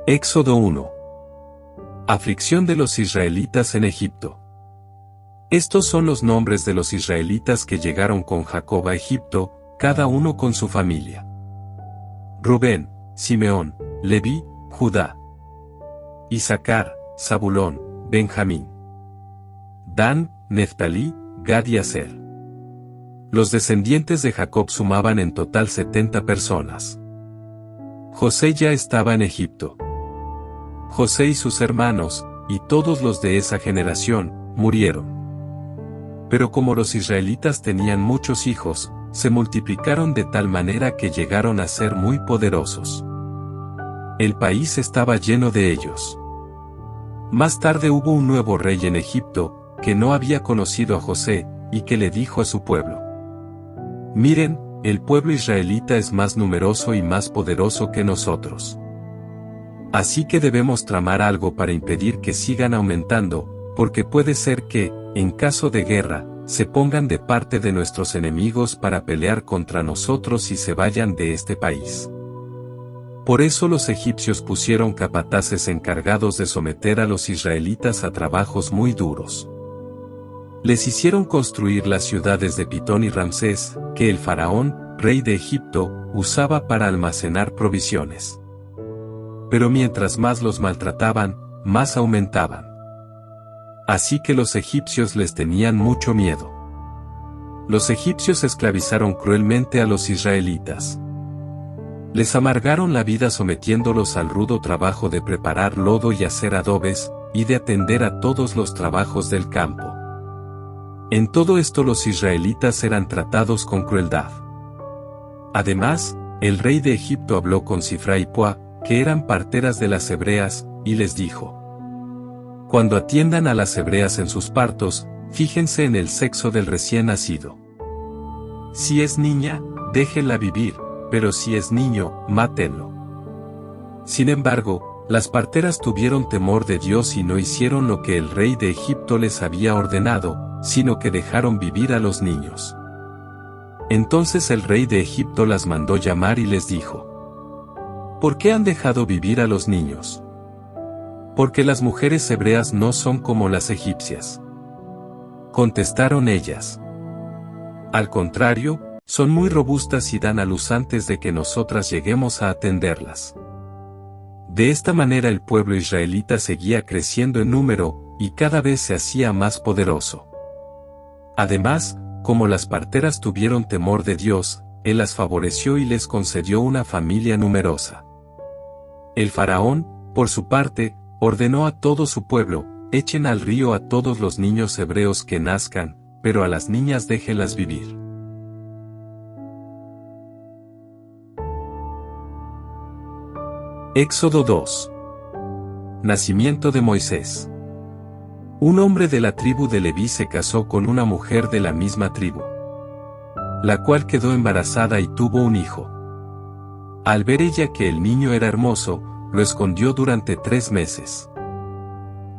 Éxodo 1. Aflicción de los israelitas en Egipto. Estos son los nombres de los israelitas que llegaron con Jacob a Egipto, cada uno con su familia: Rubén, Simeón, Leví, Judá, Isaacar, Zabulón, Benjamín, Dan, Neftalí, Gad y Aser. Los descendientes de Jacob sumaban en total 70 personas. José ya estaba en Egipto. José y sus hermanos, y todos los de esa generación, murieron. Pero como los israelitas tenían muchos hijos, se multiplicaron de tal manera que llegaron a ser muy poderosos. El país estaba lleno de ellos. Más tarde hubo un nuevo rey en Egipto, que no había conocido a José, y que le dijo a su pueblo: «Miren, el pueblo israelita es más numeroso y más poderoso que nosotros. Así que debemos tramar algo para impedir que sigan aumentando, porque puede ser que, en caso de guerra, se pongan de parte de nuestros enemigos para pelear contra nosotros y se vayan de este país». Por eso los egipcios pusieron capataces encargados de someter a los israelitas a trabajos muy duros. Les hicieron construir las ciudades de Pitón y Ramsés, que el faraón, rey de Egipto, usaba para almacenar provisiones. Pero mientras más los maltrataban, más aumentaban. Así que los egipcios les tenían mucho miedo. Los egipcios esclavizaron cruelmente a los israelitas. Les amargaron la vida sometiéndolos al rudo trabajo de preparar lodo y hacer adobes, y de atender a todos los trabajos del campo. En todo esto los israelitas eran tratados con crueldad. Además, el rey de Egipto habló con Sifra y Pua, que eran parteras de las hebreas, y les dijo: «Cuando atiendan a las hebreas en sus partos, fíjense en el sexo del recién nacido. Si es niña, déjenla vivir, pero si es niño, mátenlo». Sin embargo, las parteras tuvieron temor de Dios y no hicieron lo que el rey de Egipto les había ordenado, sino que dejaron vivir a los niños. Entonces el rey de Egipto las mandó llamar y les dijo: «¿Por qué han dejado vivir a los niños? Porque las mujeres hebreas no son como las egipcias». Contestaron ellas: «Al contrario, son muy robustas y dan a luz antes de que nosotras lleguemos a atenderlas». De esta manera el pueblo israelita seguía creciendo en número, y cada vez se hacía más poderoso. Además, como las parteras tuvieron temor de Dios, Él las favoreció y les concedió una familia numerosa. El faraón, por su parte, ordenó a todo su pueblo: «Echen al río a todos los niños hebreos que nazcan, pero a las niñas déjenlas vivir». Éxodo 2. Nacimiento de Moisés. Un hombre de la tribu de Leví se casó con una mujer de la misma tribu, la cual quedó embarazada y tuvo un hijo. Al ver ella que el niño era hermoso, lo escondió durante 3 meses.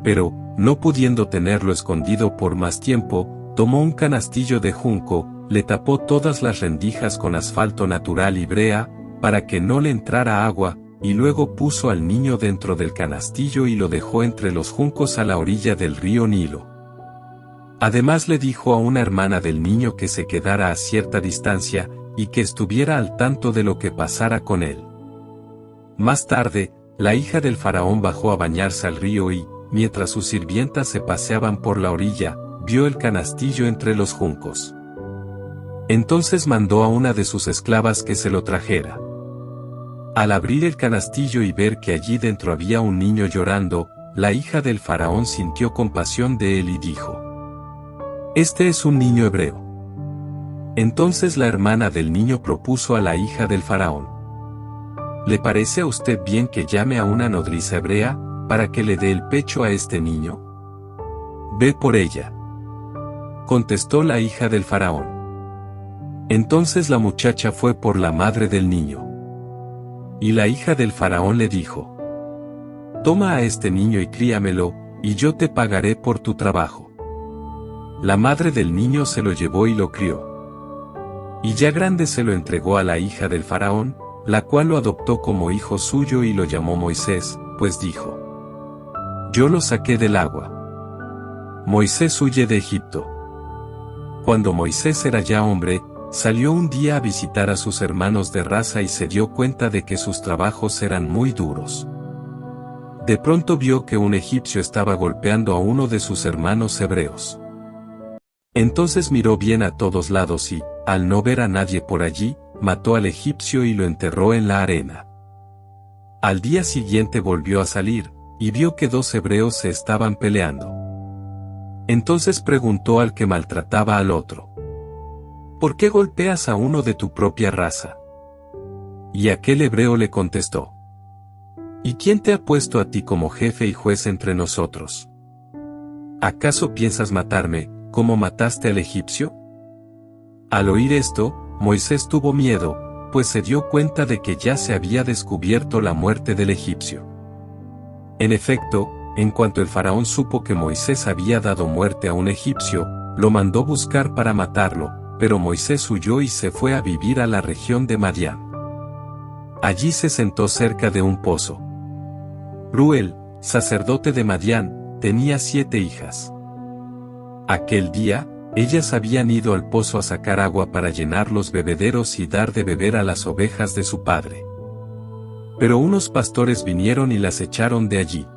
Pero, no pudiendo tenerlo escondido por más tiempo, tomó un canastillo de junco, le tapó todas las rendijas con asfalto natural y brea, para que no le entrara agua, y luego puso al niño dentro del canastillo y lo dejó entre los juncos a la orilla del río Nilo. Además le dijo a una hermana del niño que se quedara a cierta distancia, y que estuviera al tanto de lo que pasara con él. Más tarde, la hija del faraón bajó a bañarse al río y, mientras sus sirvientas se paseaban por la orilla, vio el canastillo entre los juncos. Entonces mandó a una de sus esclavas que se lo trajera. Al abrir el canastillo y ver que allí dentro había un niño llorando, la hija del faraón sintió compasión de él y dijo: «Este es un niño hebreo». Entonces la hermana del niño propuso a la hija del faraón: «¿Le parece a usted bien que llame a una nodriza hebrea, para que le dé el pecho a este niño?» «Ve por ella», contestó la hija del faraón. Entonces la muchacha fue por la madre del niño. Y la hija del faraón le dijo: «Toma a este niño y críamelo, y yo te pagaré por tu trabajo». La madre del niño se lo llevó y lo crió. Y ya grande se lo entregó a la hija del faraón, la cual lo adoptó como hijo suyo y lo llamó Moisés, pues dijo: Yo los saqué del agua. Moisés huye de Egipto. Cuando Moisés era ya hombre, salió un día a visitar a sus hermanos de raza y se dio cuenta de que sus trabajos eran muy duros. De pronto vio que un egipcio estaba golpeando a uno de sus hermanos hebreos. Entonces miró bien a todos lados y, al no ver a nadie por allí, mató al egipcio y lo enterró en la arena. Al día siguiente volvió a salir, y vio que 2 hebreos se estaban peleando. Entonces preguntó al que maltrataba al otro: ¿Por qué golpeas a uno de tu propia raza? Y aquel hebreo le contestó: ¿Y quién te ha puesto a ti como jefe y juez entre nosotros? ¿Acaso piensas matarme, como mataste al egipcio? Al oír esto, Moisés tuvo miedo, pues se dio cuenta de que ya se había descubierto la muerte del egipcio. En efecto, en cuanto el faraón supo que Moisés había dado muerte a un egipcio, lo mandó buscar para matarlo, pero Moisés huyó y se fue a vivir a la región de Madián. Allí se sentó cerca de un pozo. Reuel, sacerdote de Madián, tenía 7 hijas. Aquel día, ellas habían ido al pozo a sacar agua para llenar los bebederos y dar de beber a las ovejas de su padre. Pero unos pastores vinieron y las echaron de allí.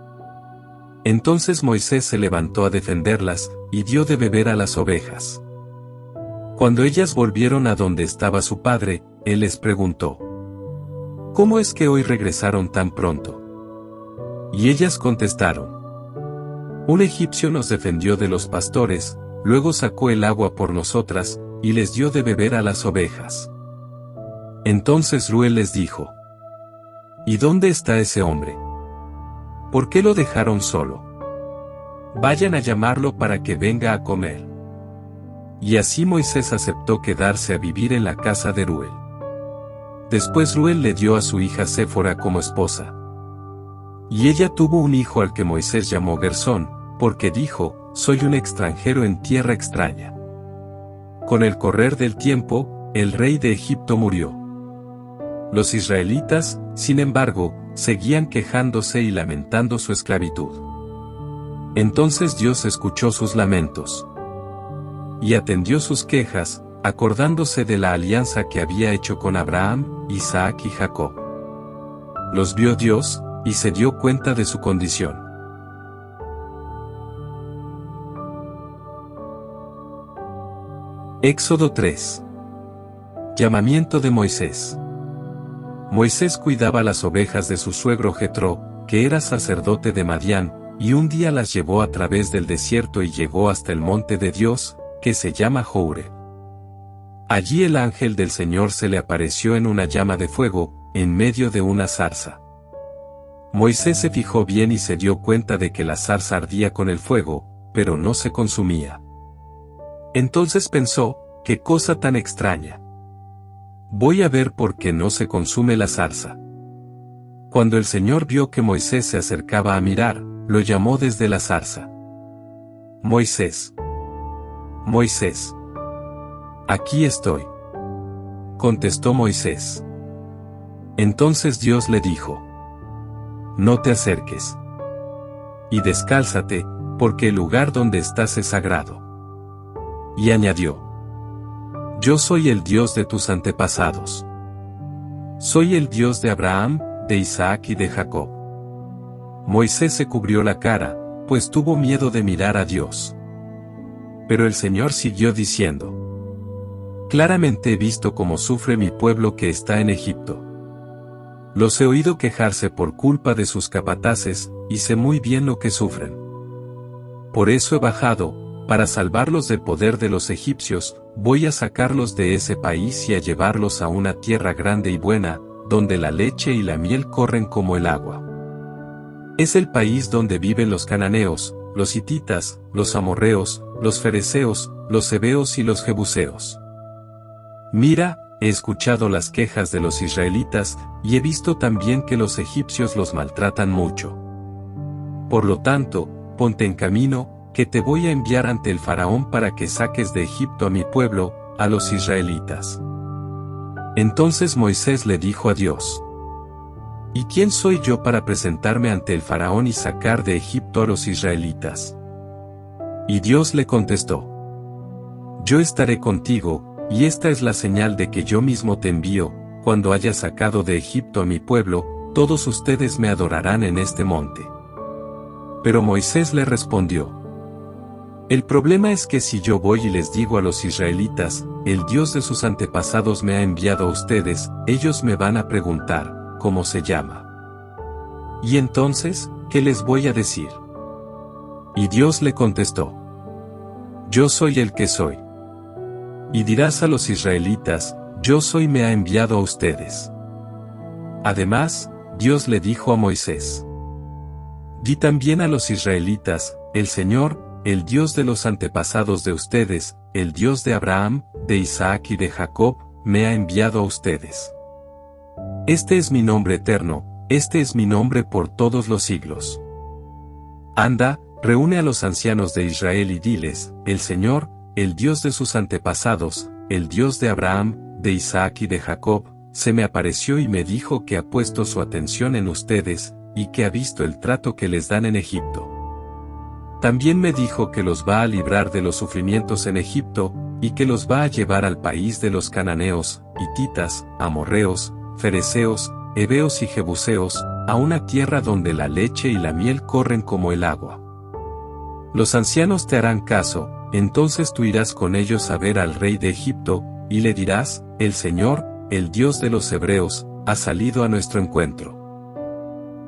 Entonces Moisés se levantó a defenderlas, y dio de beber a las ovejas. Cuando ellas volvieron a donde estaba su padre, él les preguntó: ¿Cómo es que hoy regresaron tan pronto? Y ellas contestaron: Un egipcio nos defendió de los pastores, luego sacó el agua por nosotras, y les dio de beber a las ovejas. Entonces Reuel les dijo: ¿Y dónde está ese hombre? ¿Por qué lo dejaron solo? Vayan a llamarlo para que venga a comer. Y así Moisés aceptó quedarse a vivir en la casa de Reuel. Después Reuel le dio a su hija Séfora como esposa. Y ella tuvo un hijo al que Moisés llamó Gersón, porque dijo: Soy un extranjero en tierra extraña. Con el correr del tiempo, el rey de Egipto murió. Los israelitas, sin embargo, seguían quejándose y lamentando su esclavitud. Entonces Dios escuchó sus lamentos y atendió sus quejas, acordándose de la alianza que había hecho con Abraham, Isaac y Jacob. Los vio Dios, y se dio cuenta de su condición. Éxodo 3. Llamamiento de Moisés. Moisés cuidaba las ovejas de su suegro Jetro, que era sacerdote de Madián, y un día las llevó a través del desierto y llegó hasta el monte de Dios, que se llama Horeb. Allí el ángel del Señor se le apareció en una llama de fuego, en medio de una zarza. Moisés se fijó bien y se dio cuenta de que la zarza ardía con el fuego, pero no se consumía. Entonces pensó: ¿qué cosa tan extraña? Voy a ver por qué no se consume la zarza. Cuando el Señor vio que Moisés se acercaba a mirar, lo llamó desde la zarza: Moisés, Moisés. Aquí estoy, contestó Moisés. Entonces Dios le dijo: No te acerques. Y descálzate, porque el lugar donde estás es sagrado. Y añadió: Yo soy el Dios de tus antepasados. Soy el Dios de Abraham, de Isaac y de Jacob. Moisés se cubrió la cara, pues tuvo miedo de mirar a Dios. Pero el Señor siguió diciendo: Claramente he visto cómo sufre mi pueblo que está en Egipto. Los he oído quejarse por culpa de sus capataces, y sé muy bien lo que sufren. Por eso he bajado, para salvarlos del poder de los egipcios. Voy a sacarlos de ese país y a llevarlos a una tierra grande y buena, donde la leche y la miel corren como el agua. Es el país donde viven los cananeos, los hititas, los amorreos, los fereceos, los heveos y los jebuseos. Mira, he escuchado las quejas de los israelitas, y he visto también que los egipcios los maltratan mucho. Por lo tanto, ponte en camino, que te voy a enviar ante el faraón para que saques de Egipto a mi pueblo, a los israelitas. Entonces Moisés le dijo a Dios: ¿Y quién soy yo para presentarme ante el faraón y sacar de Egipto a los israelitas? Y Dios le contestó: Yo estaré contigo, y esta es la señal de que yo mismo te envío. Cuando haya sacado de Egipto a mi pueblo, todos ustedes me adorarán en este monte. Pero Moisés le respondió: El problema es que si yo voy y les digo a los israelitas, el Dios de sus antepasados me ha enviado a ustedes, ellos me van a preguntar, ¿cómo se llama? Y entonces, ¿qué les voy a decir? Y Dios le contestó: Yo soy el que soy. Y dirás a los israelitas, Yo soy me ha enviado a ustedes. Además, Dios le dijo a Moisés: Di también a los israelitas, el Señor, el Dios de los antepasados de ustedes, el Dios de Abraham, de Isaac y de Jacob, me ha enviado a ustedes. Este es mi nombre eterno, este es mi nombre por todos los siglos. Anda, reúne a los ancianos de Israel y diles, el Señor, el Dios de sus antepasados, el Dios de Abraham, de Isaac y de Jacob, se me apareció y me dijo que ha puesto su atención en ustedes, y que ha visto el trato que les dan en Egipto. También me dijo que los va a librar de los sufrimientos en Egipto, y que los va a llevar al país de los cananeos, hititas, amorreos, fereceos, heveos y jebuseos, a una tierra donde la leche y la miel corren como el agua. Los ancianos te harán caso, entonces tú irás con ellos a ver al rey de Egipto, y le dirás, el Señor, el Dios de los hebreos, ha salido a nuestro encuentro.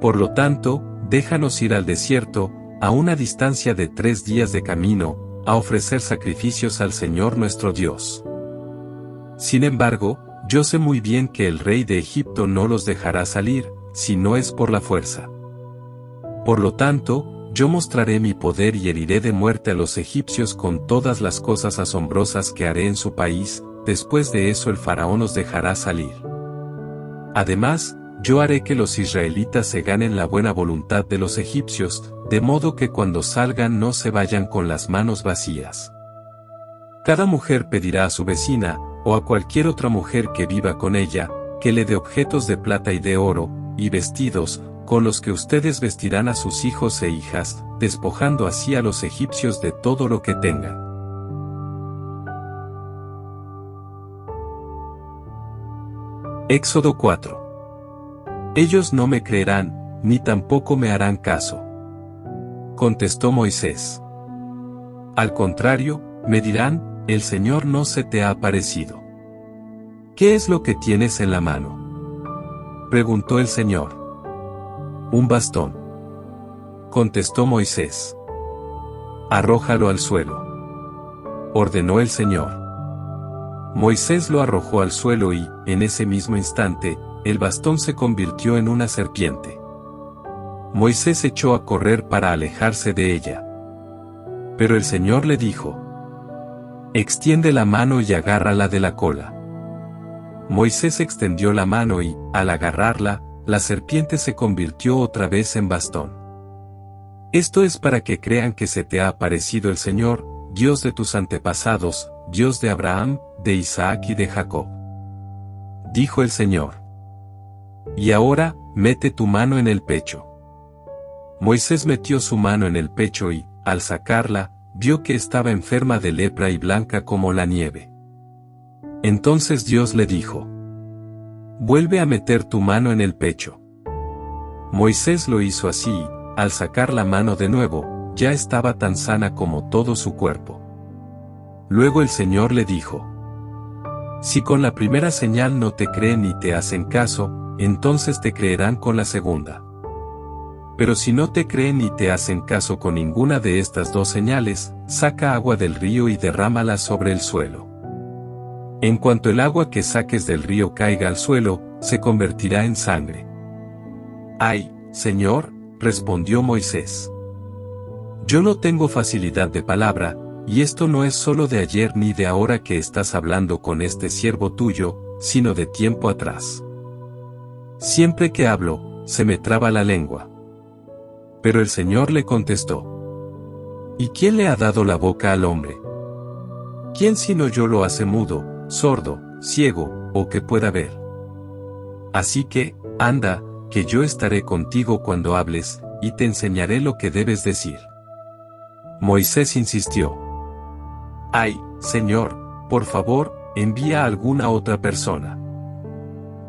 Por lo tanto, déjanos ir al desierto, a una distancia de 3 días de camino, a ofrecer sacrificios al Señor nuestro Dios. Sin embargo, yo sé muy bien que el rey de Egipto no los dejará salir, si no es por la fuerza. Por lo tanto, yo mostraré mi poder y heriré de muerte a los egipcios con todas las cosas asombrosas que haré en su país, después de eso el faraón los dejará salir. Además, yo haré que los israelitas se ganen la buena voluntad de los egipcios, de modo que cuando salgan no se vayan con las manos vacías. Cada mujer pedirá a su vecina, o a cualquier otra mujer que viva con ella, que le dé objetos de plata y de oro, y vestidos, con los que ustedes vestirán a sus hijos e hijas, despojando así a los egipcios de todo lo que tengan. Éxodo 4. Ellos no me creerán, ni tampoco me harán caso. Contestó Moisés. Al contrario, me dirán, el Señor no se te ha aparecido. ¿Qué es lo que tienes en la mano? Preguntó el Señor. Un bastón. Contestó Moisés. Arrójalo al suelo. Ordenó el Señor. Moisés lo arrojó al suelo y, en ese mismo instante, el bastón se convirtió en una serpiente. Moisés echó a correr para alejarse de ella. Pero el Señor le dijo: Extiende la mano y agárrala de la cola. Moisés extendió la mano y, al agarrarla, la serpiente se convirtió otra vez en bastón. Esto es para que crean que se te ha aparecido el Señor, Dios de tus antepasados, Dios de Abraham, de Isaac y de Jacob. Dijo el Señor. Y ahora, mete tu mano en el pecho. Moisés metió su mano en el pecho y, al sacarla, vio que estaba enferma de lepra y blanca como la nieve. Entonces Dios le dijo: Vuelve a meter tu mano en el pecho. Moisés lo hizo así y, al sacar la mano de nuevo, ya estaba tan sana como todo su cuerpo. Luego el Señor le dijo: Si con la primera señal no te creen ni te hacen caso, entonces te creerán con la segunda. Pero si no te creen ni te hacen caso con ninguna de estas 2 señales, saca agua del río y derrámala sobre el suelo. En cuanto el agua que saques del río caiga al suelo, se convertirá en sangre. Ay, Señor, respondió Moisés. Yo no tengo facilidad de palabra, y esto no es solo de ayer ni de ahora que estás hablando con este siervo tuyo, sino de tiempo atrás. Siempre que hablo, se me traba la lengua. Pero el Señor le contestó: ¿Y quién le ha dado la boca al hombre? ¿Quién sino yo lo hace mudo, sordo, ciego, o que pueda ver? Así que, anda, que yo estaré contigo cuando hables, y te enseñaré lo que debes decir. Moisés insistió. Ay, Señor, por favor, envía a alguna otra persona.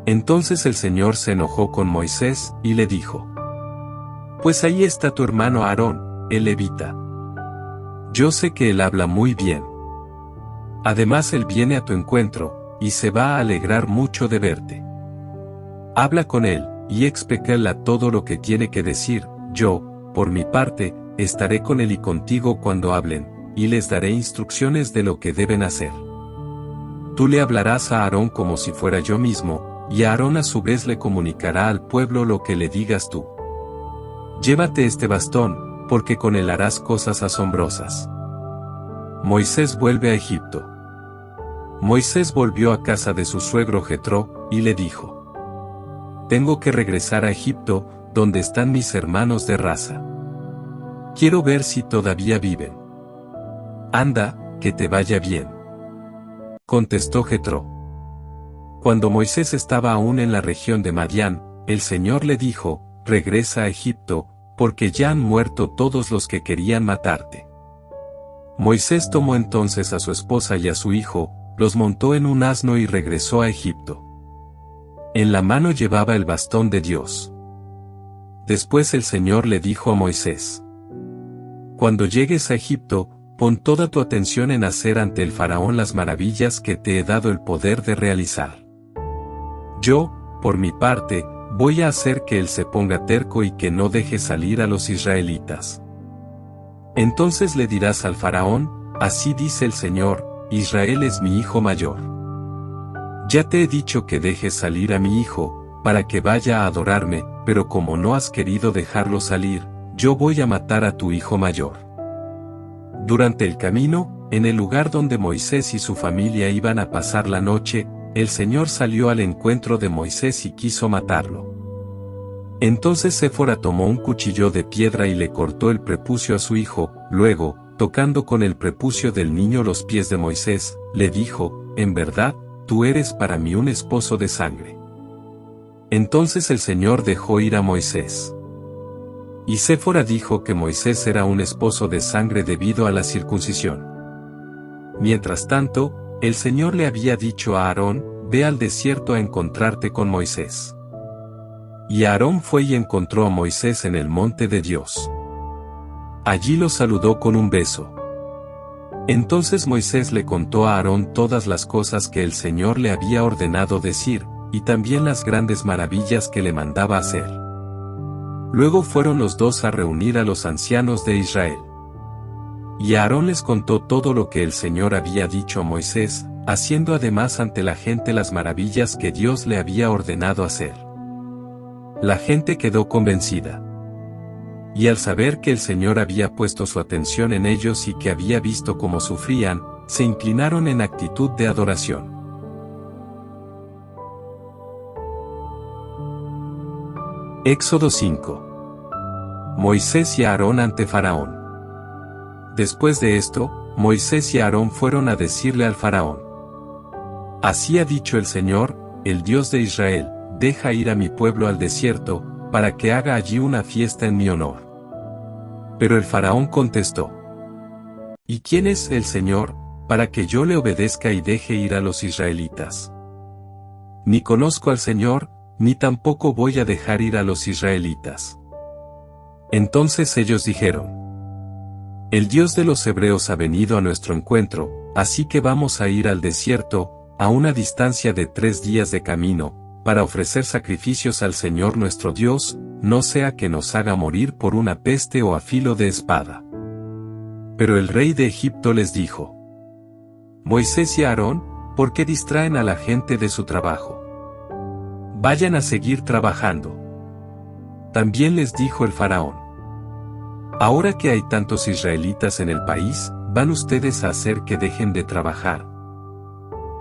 Entonces el Señor se enojó con Moisés, y le dijo: Pues ahí está tu hermano Aarón, el levita. Yo sé que él habla muy bien. Además él viene a tu encuentro, y se va a alegrar mucho de verte. Habla con él, y explícale todo lo que tiene que decir. Yo, por mi parte, estaré con él y contigo cuando hablen, y les daré instrucciones de lo que deben hacer. Tú le hablarás a Aarón como si fuera yo mismo, y Aarón a su vez le comunicará al pueblo lo que le digas tú. Llévate este bastón, porque con él harás cosas asombrosas. Moisés vuelve a Egipto. Moisés volvió a casa de su suegro Jetro, y le dijo: Tengo que regresar a Egipto, donde están mis hermanos de raza. Quiero ver si todavía viven. Anda, que te vaya bien. Contestó Jetro. Cuando Moisés estaba aún en la región de Madián, el Señor le dijo: Regresa a Egipto, porque ya han muerto todos los que querían matarte. Moisés tomó entonces a su esposa y a su hijo, los montó en un asno y regresó a Egipto. En la mano llevaba el bastón de Dios. Después el Señor le dijo a Moisés: Cuando llegues a Egipto, pon toda tu atención en hacer ante el faraón las maravillas que te he dado el poder de realizar. Yo, por mi parte, voy a hacer que él se ponga terco y que no deje salir a los israelitas. Entonces le dirás al faraón: Así dice el Señor, Israel es mi hijo mayor. Ya te he dicho que dejes salir a mi hijo, para que vaya a adorarme, pero como no has querido dejarlo salir, yo voy a matar a tu hijo mayor. Durante el camino, en el lugar donde Moisés y su familia iban a pasar la noche, el Señor salió al encuentro de Moisés y quiso matarlo. Entonces Séfora tomó un cuchillo de piedra y le cortó el prepucio a su hijo, luego, tocando con el prepucio del niño los pies de Moisés, le dijo: En verdad, tú eres para mí un esposo de sangre. Entonces el Señor dejó ir a Moisés. Y Séfora dijo que Moisés era un esposo de sangre debido a la circuncisión. Mientras tanto, el Señor le había dicho a Aarón: Ve al desierto a encontrarte con Moisés. Y Aarón fue y encontró a Moisés en el monte de Dios. Allí lo saludó con un beso. Entonces Moisés le contó a Aarón todas las cosas que el Señor le había ordenado decir, y también las grandes maravillas que le mandaba hacer. Luego fueron los dos a reunir a los ancianos de Israel. Y Aarón les contó todo lo que el Señor había dicho a Moisés, haciendo además ante la gente las maravillas que Dios le había ordenado hacer. La gente quedó convencida. Y al saber que el Señor había puesto su atención en ellos y que había visto cómo sufrían, se inclinaron en actitud de adoración. Éxodo 5. Moisés y Aarón ante Faraón. Después de esto, Moisés y Aarón fueron a decirle al Faraón: Así ha dicho el Señor, el Dios de Israel: Deja ir a mi pueblo al desierto, para que haga allí una fiesta en mi honor. Pero el Faraón contestó: ¿Y quién es el Señor, para que yo le obedezca y deje ir a los israelitas? Ni conozco al Señor, ni tampoco voy a dejar ir a los israelitas. Entonces ellos dijeron: El Dios de los hebreos ha venido a nuestro encuentro, así que vamos a ir al desierto, a una distancia de 3 días de camino, para ofrecer sacrificios al Señor nuestro Dios, no sea que nos haga morir por una peste o a filo de espada. Pero el rey de Egipto les dijo: Moisés y Aarón, ¿por qué distraen a la gente de su trabajo? Vayan a seguir trabajando. También les dijo el faraón: Ahora que hay tantos israelitas en el país, ¿van ustedes a hacer que dejen de trabajar?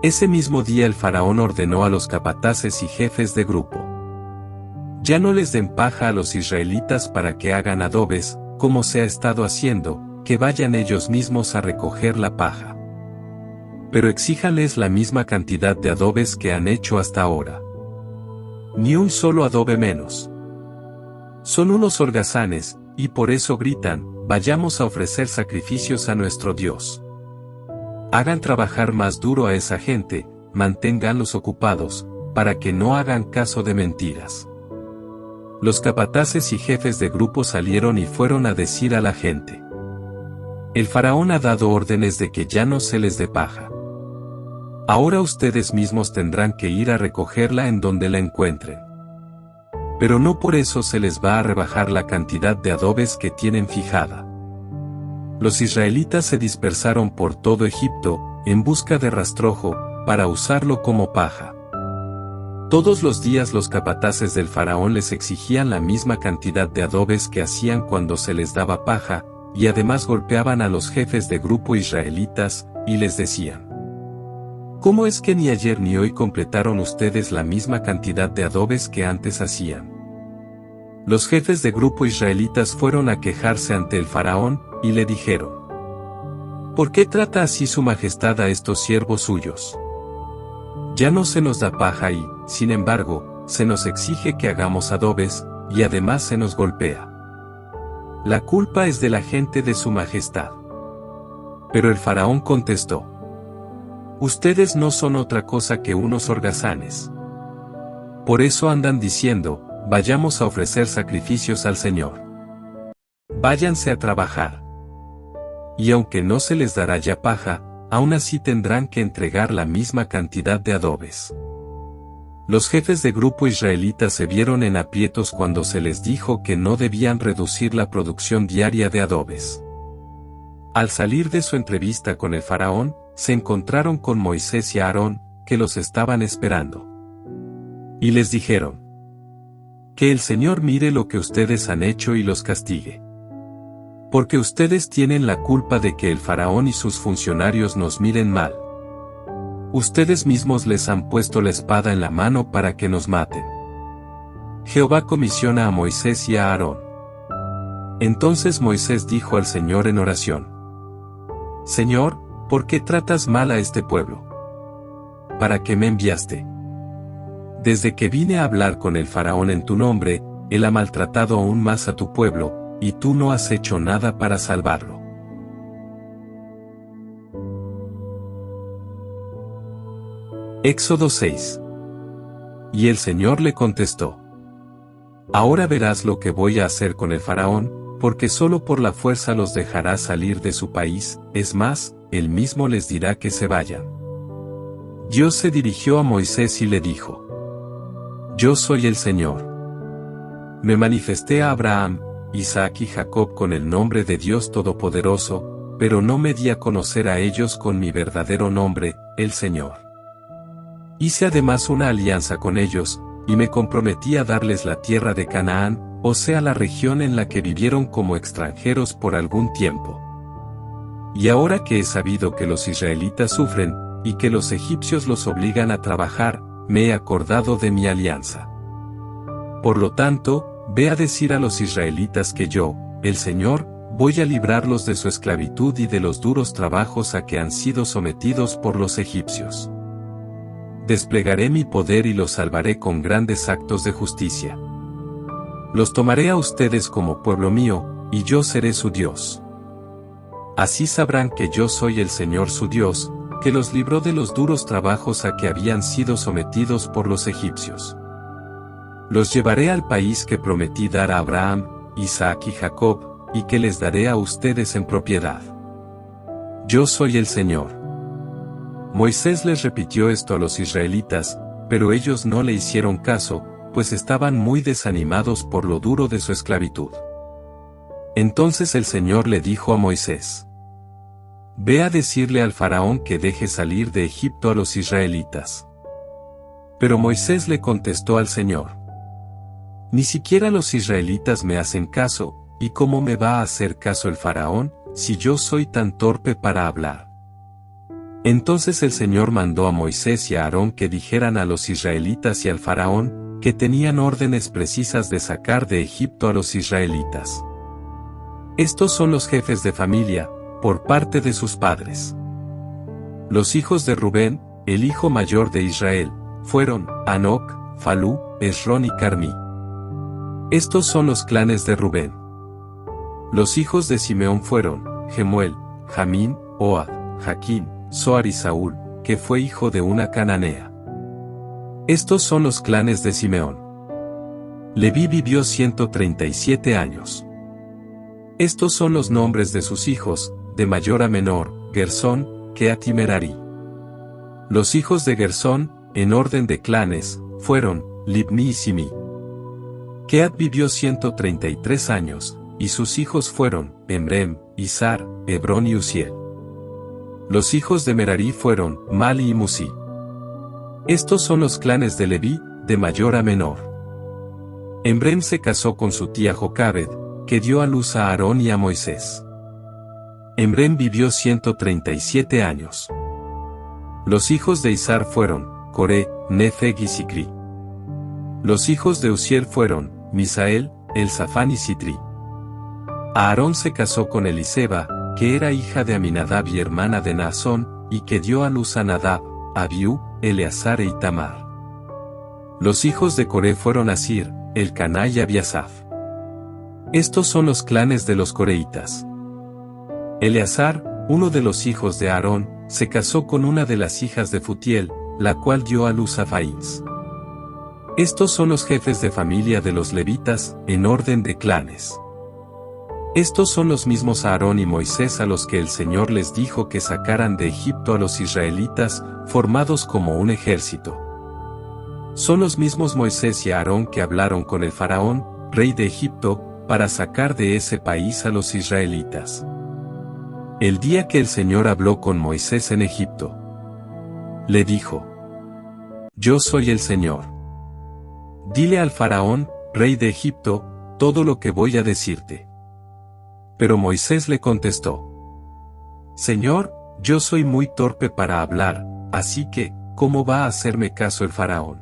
Ese mismo día el faraón ordenó a los capataces y jefes de grupo: Ya no les den paja a los israelitas para que hagan adobes, como se ha estado haciendo, que vayan ellos mismos a recoger la paja. Pero exíjanles la misma cantidad de adobes que han hecho hasta ahora. Ni un solo adobe menos. Son unos holgazanes, y por eso gritan, vayamos a ofrecer sacrificios a nuestro Dios. Hagan trabajar más duro a esa gente, manténganlos ocupados, para que no hagan caso de mentiras. Los capataces y jefes de grupo salieron y fueron a decir a la gente: el faraón ha dado órdenes de que ya no se les dé paja. Ahora ustedes mismos tendrán que ir a recogerla en donde la encuentren. Pero no por eso se les va a rebajar la cantidad de adobes que tienen fijada. Los israelitas se dispersaron por todo Egipto, en busca de rastrojo, para usarlo como paja. Todos los días los capataces del faraón les exigían la misma cantidad de adobes que hacían cuando se les daba paja, y además golpeaban a los jefes de grupo israelitas, y les decían: ¿cómo es que ni ayer ni hoy completaron ustedes la misma cantidad de adobes que antes hacían? Los jefes de grupo israelitas fueron a quejarse ante el faraón, y le dijeron: ¿por qué trata así su majestad a estos siervos suyos? Ya no se nos da paja y, sin embargo, se nos exige que hagamos adobes, y además se nos golpea. La culpa es de la gente de su majestad. Pero el faraón contestó: ustedes no son otra cosa que unos holgazanes. Por eso andan diciendo, vayamos a ofrecer sacrificios al Señor. Váyanse a trabajar. Y aunque no se les dará ya paja, aún así tendrán que entregar la misma cantidad de adobes. Los jefes de grupo israelitas se vieron en aprietos cuando se les dijo que no debían reducir la producción diaria de adobes. Al salir de su entrevista con el faraón, se encontraron con Moisés y Aarón, que los estaban esperando. Y les dijeron: que el Señor mire lo que ustedes han hecho y los castigue. Porque ustedes tienen la culpa de que el faraón y sus funcionarios nos miren mal. Ustedes mismos les han puesto la espada en la mano para que nos maten. Jehová comisiona a Moisés y a Aarón. Entonces Moisés dijo al Señor en oración: Señor, ¿por qué tratas mal a este pueblo? ¿Para qué me enviaste? Desde que vine a hablar con el faraón en tu nombre, él ha maltratado aún más a tu pueblo, y tú no has hecho nada para salvarlo. Éxodo 6. Y el Señor le contestó: ahora verás lo que voy a hacer con el faraón, porque solo por la fuerza los dejará salir de su país, es más, él mismo les dirá que se vayan. Dios se dirigió a Moisés y le dijo: yo soy el Señor. Me manifesté a Abraham, Isaac y Jacob con el nombre de Dios Todopoderoso, pero no me di a conocer a ellos con mi verdadero nombre, el Señor. Hice además una alianza con ellos, y me comprometí a darles la tierra de Canaán, o sea la región en la que vivieron como extranjeros por algún tiempo. Y ahora que he sabido que los israelitas sufren, y que los egipcios los obligan a trabajar, me he acordado de mi alianza. Por lo tanto, ve a decir a los israelitas que yo, el Señor, voy a librarlos de su esclavitud y de los duros trabajos a que han sido sometidos por los egipcios. Desplegaré mi poder y los salvaré con grandes actos de justicia. Los tomaré a ustedes como pueblo mío, y yo seré su Dios. Así sabrán que yo soy el Señor su Dios, que los libró de los duros trabajos a que habían sido sometidos por los egipcios. Los llevaré al país que prometí dar a Abraham, Isaac y Jacob, y que les daré a ustedes en propiedad. Yo soy el Señor. Moisés les repitió esto a los israelitas, pero ellos no le hicieron caso, pues estaban muy desanimados por lo duro de su esclavitud. Entonces el Señor le dijo a Moisés: ve a decirle al faraón que deje salir de Egipto a los israelitas. Pero Moisés le contestó al Señor: ni siquiera los israelitas me hacen caso, ¿y cómo me va a hacer caso el faraón, si yo soy tan torpe para hablar? Entonces el Señor mandó a Moisés y a Aarón que dijeran a los israelitas y al faraón, que tenían órdenes precisas de sacar de Egipto a los israelitas. Estos son los jefes de familia, por parte de sus padres. Los hijos de Rubén, el hijo mayor de Israel, fueron Hanoc, Falú, Esrón y Carmí. Estos son los clanes de Rubén. Los hijos de Simeón fueron, Gemuel, Jamín, Ohad, Jaquín, Zoar y Saúl, que fue hijo de una cananea. Estos son los clanes de Simeón. Leví vivió 137 años. Estos son los nombres de sus hijos, de mayor a menor, Gersón, Kehat y Merari. Los hijos de Gersón, en orden de clanes, fueron, Libni y Simi. Kehat vivió 133 años, y sus hijos fueron, Emrem, Izar, Hebrón y Uziel. Los hijos de Merari fueron, Mali y Musi. Estos son los clanes de Leví, de mayor a menor. Emrem se casó con su tía Jocabed, que dio a luz a Aarón y a Moisés. Emrem vivió 137 años. Los hijos de Izar fueron, Coré, Nefeg y Sicri. Los hijos de Uziel fueron, Misael, Elzafán y Sitri. Aarón se casó con Eliseba, que era hija de Aminadab y hermana de Naasón, y que dio a luz a Nadab, Abiú, Eleazar e Itamar. Los hijos de Coré fueron Asir, Elcaná y Abiasaf. Estos son los clanes de los coreitas. Eleazar, uno de los hijos de Aarón, se casó con una de las hijas de Futiel, la cual dio a luz a Faíns. Estos son los jefes de familia de los levitas, en orden de clanes. Estos son los mismos Aarón y Moisés a los que el Señor les dijo que sacaran de Egipto a los israelitas, formados como un ejército. Son los mismos Moisés y Aarón que hablaron con el faraón, rey de Egipto, para sacar de ese país a los israelitas. El día que el Señor habló con Moisés en Egipto, le dijo: Yo soy el Señor. Dile al faraón, rey de Egipto, todo lo que voy a decirte. Pero Moisés le contestó: Señor, yo soy muy torpe para hablar, así que, ¿cómo va a hacerme caso el faraón?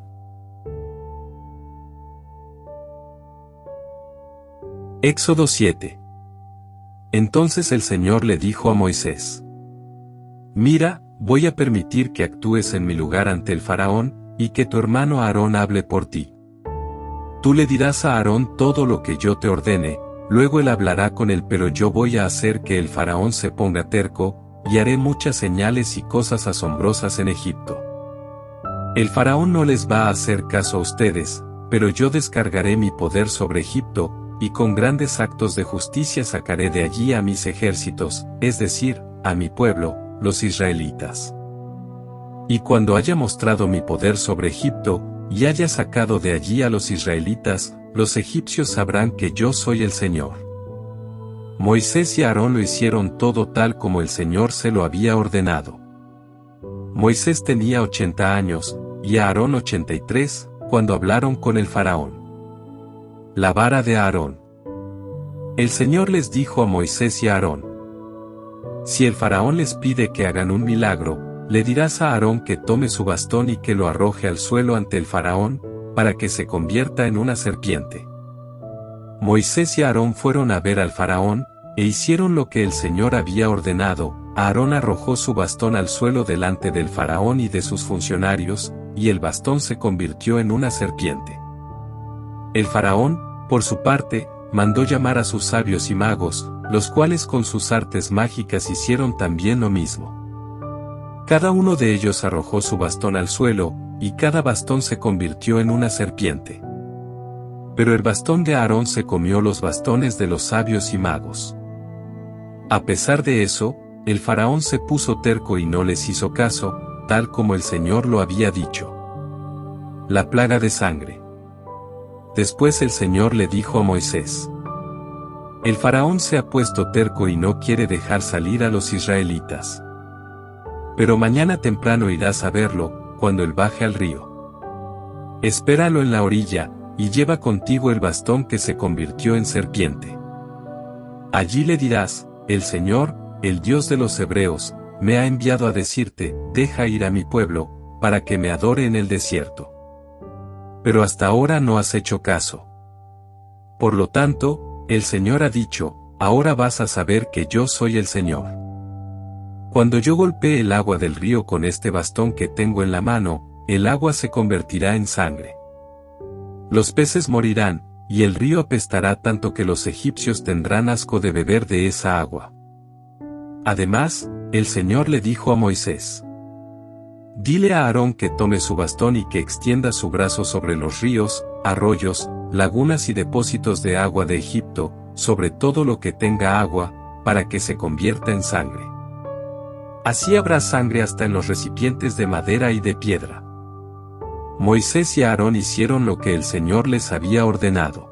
Éxodo 7. Entonces el Señor le dijo a Moisés: Mira, voy a permitir que actúes en mi lugar ante el faraón, y que tu hermano Aarón hable por ti. Tú le dirás a Aarón todo lo que yo te ordene, luego él hablará con él, pero yo voy a hacer que el faraón se ponga terco, y haré muchas señales y cosas asombrosas en Egipto. El faraón no les va a hacer caso a ustedes, pero yo descargaré mi poder sobre Egipto, y con grandes actos de justicia sacaré de allí a mis ejércitos, es decir, a mi pueblo, los israelitas. Y cuando haya mostrado mi poder sobre Egipto, y haya sacado de allí a los israelitas, los egipcios sabrán que yo soy el Señor. Moisés y Aarón lo hicieron todo tal como el Señor se lo había ordenado. Moisés tenía 80 años, y Aarón 83, cuando hablaron con el faraón. La vara de Aarón. El Señor les dijo a Moisés y a Aarón: Si el faraón les pide que hagan un milagro, le dirás a Aarón que tome su bastón y que lo arroje al suelo ante el faraón, para que se convierta en una serpiente. Moisés y Aarón fueron a ver al faraón, e hicieron lo que el Señor había ordenado. Aarón arrojó su bastón al suelo delante del faraón y de sus funcionarios, y el bastón se convirtió en una serpiente. El faraón, por su parte, mandó llamar a sus sabios y magos, los cuales con sus artes mágicas hicieron también lo mismo. Cada uno de ellos arrojó su bastón al suelo, y cada bastón se convirtió en una serpiente. Pero el bastón de Aarón se comió los bastones de los sabios y magos. A pesar de eso, el faraón se puso terco y no les hizo caso, tal como el Señor lo había dicho. La plaga de sangre. Después el Señor le dijo a Moisés: El faraón se ha puesto terco y no quiere dejar salir a los israelitas. Pero mañana temprano irás a verlo, cuando él baje al río. Espéralo en la orilla, y lleva contigo el bastón que se convirtió en serpiente. Allí le dirás: El Señor, el Dios de los hebreos, me ha enviado a decirte: deja ir a mi pueblo, para que me adore en el desierto. Pero hasta ahora no has hecho caso. Por lo tanto, el Señor ha dicho: ahora vas a saber que yo soy el Señor. Cuando yo golpee el agua del río con este bastón que tengo en la mano, el agua se convertirá en sangre. Los peces morirán, y el río apestará tanto que los egipcios tendrán asco de beber de esa agua. Además, el Señor le dijo a Moisés: Dile a Aarón que tome su bastón y que extienda su brazo sobre los ríos, arroyos, lagunas y depósitos de agua de Egipto, sobre todo lo que tenga agua, para que se convierta en sangre. Así habrá sangre hasta en los recipientes de madera y de piedra. Moisés y Aarón hicieron lo que el Señor les había ordenado.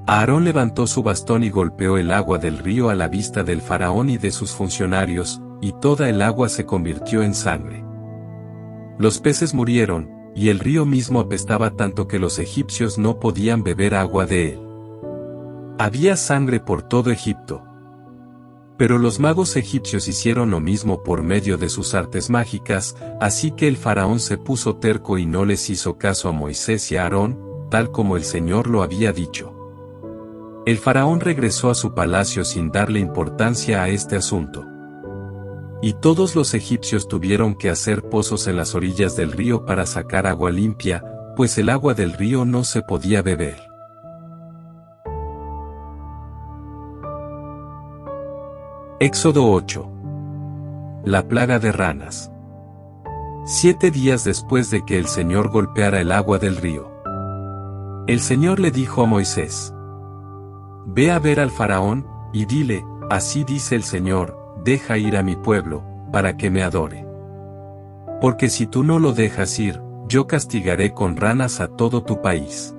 Aarón levantó su bastón y golpeó el agua del río a la vista del faraón y de sus funcionarios, y toda el agua se convirtió en sangre. Los peces murieron, y el río mismo apestaba tanto que los egipcios no podían beber agua de él. Había sangre por todo Egipto. Pero los magos egipcios hicieron lo mismo por medio de sus artes mágicas, así que el faraón se puso terco y no les hizo caso a Moisés y a Aarón, tal como el Señor lo había dicho. El faraón regresó a su palacio sin darle importancia a este asunto. Y todos los egipcios tuvieron que hacer pozos en las orillas del río para sacar agua limpia, pues el agua del río no se podía beber. Éxodo 8. La plaga de ranas. 7 días después de que el Señor golpeara el agua del río, el Señor le dijo a Moisés: Ve a ver al faraón, y dile: Así dice el Señor, deja ir a mi pueblo, para que me adore. Porque si tú no lo dejas ir, yo castigaré con ranas a todo tu país.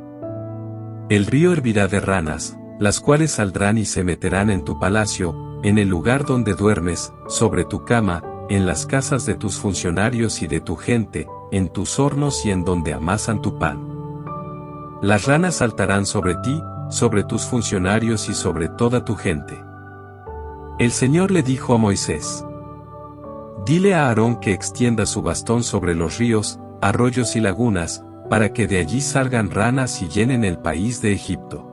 El río hervirá de ranas, las cuales saldrán y se meterán en tu palacio, en el lugar donde duermes, sobre tu cama, en las casas de tus funcionarios y de tu gente, en tus hornos y en donde amasan tu pan. Las ranas saltarán sobre ti, sobre tus funcionarios y sobre toda tu gente. El Señor le dijo a Moisés: Dile a Aarón que extienda su bastón sobre los ríos, arroyos y lagunas, para que de allí salgan ranas y llenen el país de Egipto.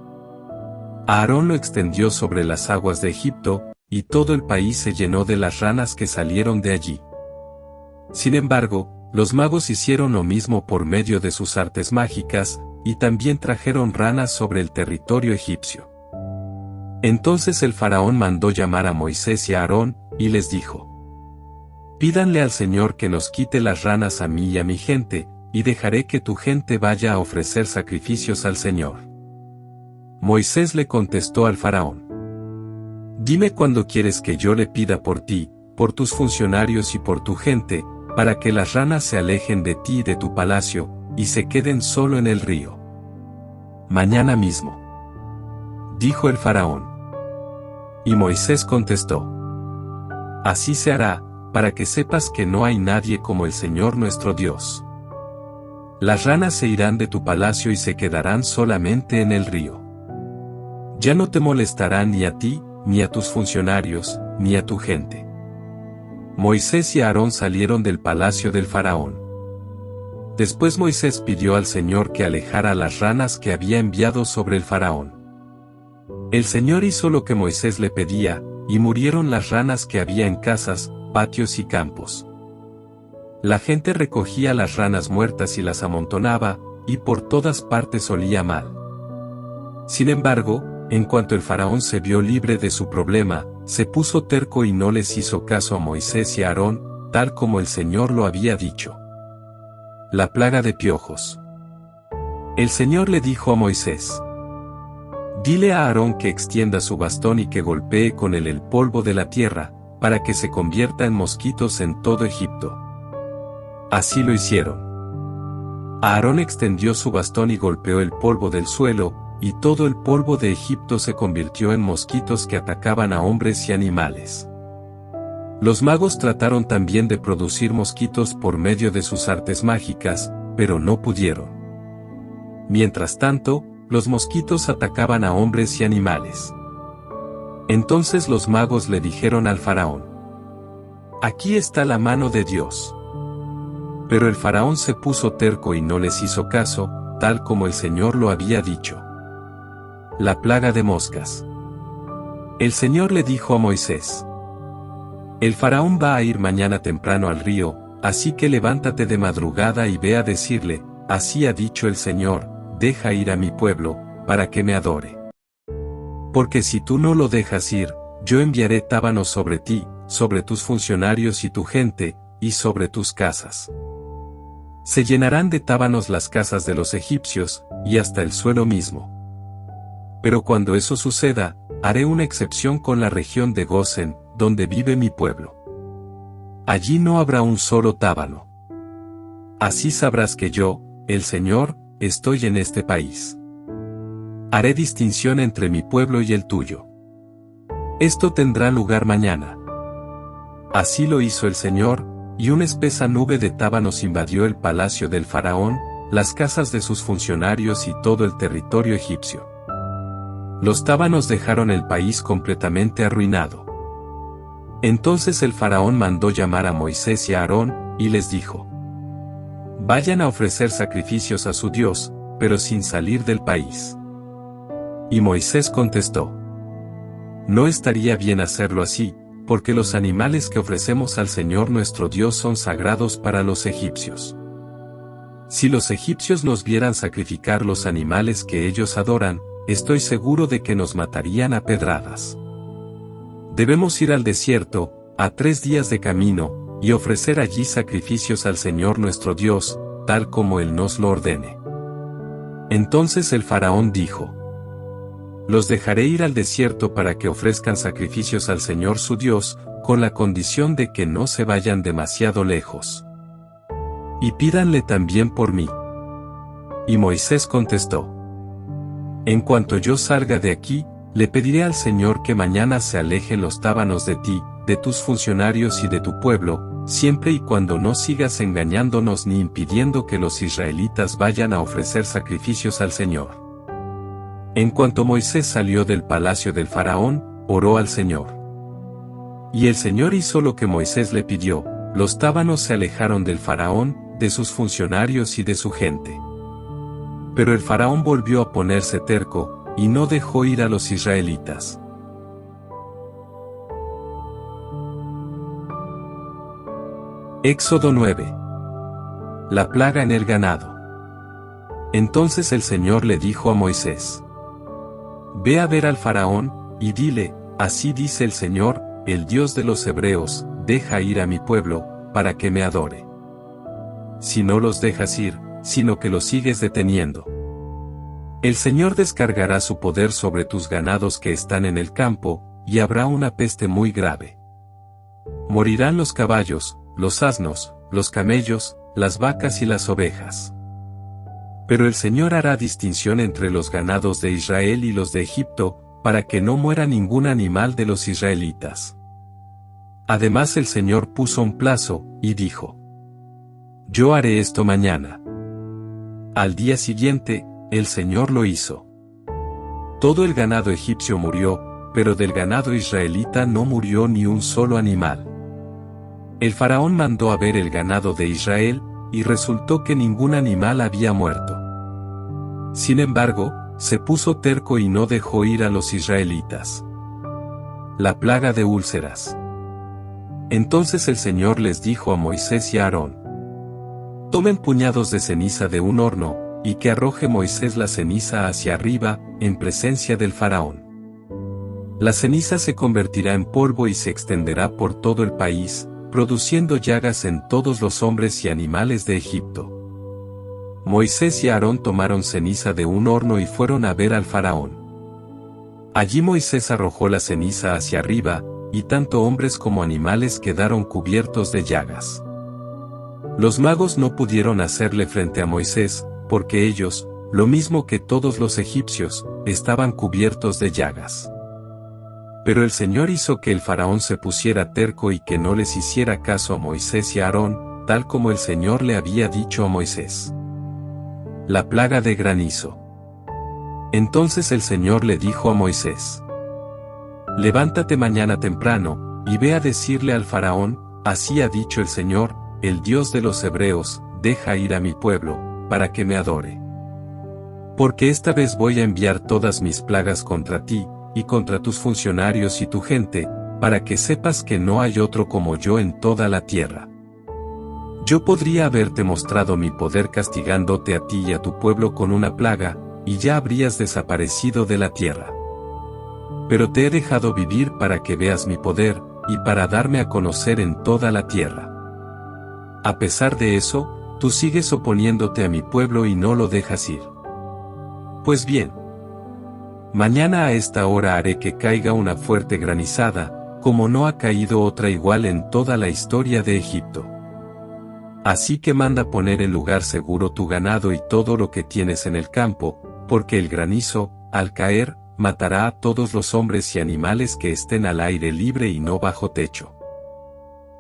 Aarón lo extendió sobre las aguas de Egipto, y todo el país se llenó de las ranas que salieron de allí. Sin embargo, los magos hicieron lo mismo por medio de sus artes mágicas, y también trajeron ranas sobre el territorio egipcio. Entonces el faraón mandó llamar a Moisés y a Aarón, y les dijo: Pídanle al Señor que nos quite las ranas a mí y a mi gente, y dejaré que tu gente vaya a ofrecer sacrificios al Señor. Moisés le contestó al faraón: Dime cuándo quieres que yo le pida por ti, por tus funcionarios y por tu gente, para que las ranas se alejen de ti y de tu palacio, y se queden solo en el río. Mañana mismo, dijo el faraón. Y Moisés contestó: Así se hará, para que sepas que no hay nadie como el Señor nuestro Dios. Las ranas se irán de tu palacio y se quedarán solamente en el río. Ya no te molestarán ni a ti, ni a tus funcionarios, ni a tu gente. Moisés y Aarón salieron del palacio del faraón. Después Moisés pidió al Señor que alejara las ranas que había enviado sobre el faraón. El Señor hizo lo que Moisés le pedía, y murieron las ranas que había en casas, patios y campos. La gente recogía las ranas muertas y las amontonaba, y por todas partes olía mal. Sin embargo, en cuanto el faraón se vio libre de su problema, se puso terco y no les hizo caso a Moisés y a Aarón, tal como el Señor lo había dicho. La plaga de piojos. El Señor le dijo a Moisés: Dile a Aarón que extienda su bastón y que golpee con él el polvo de la tierra, para que se convierta en mosquitos en todo Egipto. Así lo hicieron. Aarón extendió su bastón y golpeó el polvo del suelo, y todo el polvo de Egipto se convirtió en mosquitos que atacaban a hombres y animales. Los magos trataron también de producir mosquitos por medio de sus artes mágicas, pero no pudieron. Mientras tanto, los mosquitos atacaban a hombres y animales. Entonces los magos le dijeron al faraón: Aquí está la mano de Dios. Pero el faraón se puso terco y no les hizo caso, tal como el Señor lo había dicho. La plaga de moscas. El Señor le dijo a Moisés: El faraón va a ir mañana temprano al río, así que levántate de madrugada y ve a decirle: Así ha dicho el Señor, deja ir a mi pueblo, para que me adore. Porque si tú no lo dejas ir, yo enviaré tábanos sobre ti, sobre tus funcionarios y tu gente, y sobre tus casas. Se llenarán de tábanos las casas de los egipcios, y hasta el suelo mismo. Pero cuando eso suceda, haré una excepción con la región de Gosén, donde vive mi pueblo. Allí no habrá un solo tábano. Así sabrás que yo, el Señor, estoy en este país. Haré distinción entre mi pueblo y el tuyo. Esto tendrá lugar mañana. Así lo hizo el Señor, y una espesa nube de tábanos invadió el palacio del faraón, las casas de sus funcionarios y todo el territorio egipcio. Los tábanos dejaron el país completamente arruinado. Entonces el faraón mandó llamar a Moisés y a Aarón, y les dijo: vayan a ofrecer sacrificios a su Dios, pero sin salir del país. Y Moisés contestó: no estaría bien hacerlo así, porque los animales que ofrecemos al Señor nuestro Dios son sagrados para los egipcios. Si los egipcios nos vieran sacrificar los animales que ellos adoran, estoy seguro de que nos matarían a pedradas. Debemos ir al desierto, a 3 días de camino, y ofrecer allí sacrificios al Señor nuestro Dios, tal como Él nos lo ordene. Entonces el faraón dijo: los dejaré ir al desierto para que ofrezcan sacrificios al Señor su Dios, con la condición de que no se vayan demasiado lejos. Y pídanle también por mí. Y Moisés contestó: en cuanto yo salga de aquí, le pediré al Señor que mañana se alejen los tábanos de ti, de tus funcionarios y de tu pueblo, siempre y cuando no sigas engañándonos ni impidiendo que los israelitas vayan a ofrecer sacrificios al Señor. En cuanto Moisés salió del palacio del faraón, oró al Señor. Y el Señor hizo lo que Moisés le pidió, los tábanos se alejaron del faraón, de sus funcionarios y de su gente. Pero el faraón volvió a ponerse terco, y no dejó ir a los israelitas. Éxodo 9. La plaga en el ganado. Entonces el Señor le dijo a Moisés: ve a ver al faraón, y dile: así dice el Señor, el Dios de los hebreos, deja ir a mi pueblo, para que me adore. Si no los dejas ir, sino que los sigues deteniendo, el Señor descargará su poder sobre tus ganados que están en el campo, y habrá una peste muy grave. Morirán los caballos, los asnos, los camellos, las vacas y las ovejas. Pero el Señor hará distinción entre los ganados de Israel y los de Egipto, para que no muera ningún animal de los israelitas. Además el Señor puso un plazo, y dijo: yo haré esto mañana. Al día siguiente, el Señor lo hizo. Todo el ganado egipcio murió, pero del ganado israelita no murió ni un solo animal. El faraón mandó a ver el ganado de Israel, y resultó que ningún animal había muerto. Sin embargo, se puso terco y no dejó ir a los israelitas. La plaga de úlceras. Entonces el Señor les dijo a Moisés y a Aarón: tomen puñados de ceniza de un horno, y que arroje Moisés la ceniza hacia arriba, en presencia del faraón. La ceniza se convertirá en polvo y se extenderá por todo el país, produciendo llagas en todos los hombres y animales de Egipto. Moisés y Aarón tomaron ceniza de un horno y fueron a ver al faraón. Allí Moisés arrojó la ceniza hacia arriba, y tanto hombres como animales quedaron cubiertos de llagas. Los magos no pudieron hacerle frente a Moisés, porque ellos, lo mismo que todos los egipcios, estaban cubiertos de llagas. Pero el Señor hizo que el faraón se pusiera terco y que no les hiciera caso a Moisés y a Aarón, tal como el Señor le había dicho a Moisés. La plaga de granizo. Entonces el Señor le dijo a Moisés: levántate mañana temprano, y ve a decirle al faraón: así ha dicho el Señor, el Dios de los hebreos, deja ir a mi pueblo, para que me adore. Porque esta vez voy a enviar todas mis plagas contra ti, y contra tus funcionarios y tu gente, para que sepas que no hay otro como yo en toda la tierra. Yo podría haberte mostrado mi poder castigándote a ti y a tu pueblo con una plaga, y ya habrías desaparecido de la tierra. Pero te he dejado vivir para que veas mi poder, y para darme a conocer en toda la tierra. A pesar de eso, tú sigues oponiéndote a mi pueblo y no lo dejas ir. Pues bien, mañana a esta hora haré que caiga una fuerte granizada, como no ha caído otra igual en toda la historia de Egipto. Así que manda poner en lugar seguro tu ganado y todo lo que tienes en el campo, porque el granizo, al caer, matará a todos los hombres y animales que estén al aire libre y no bajo techo.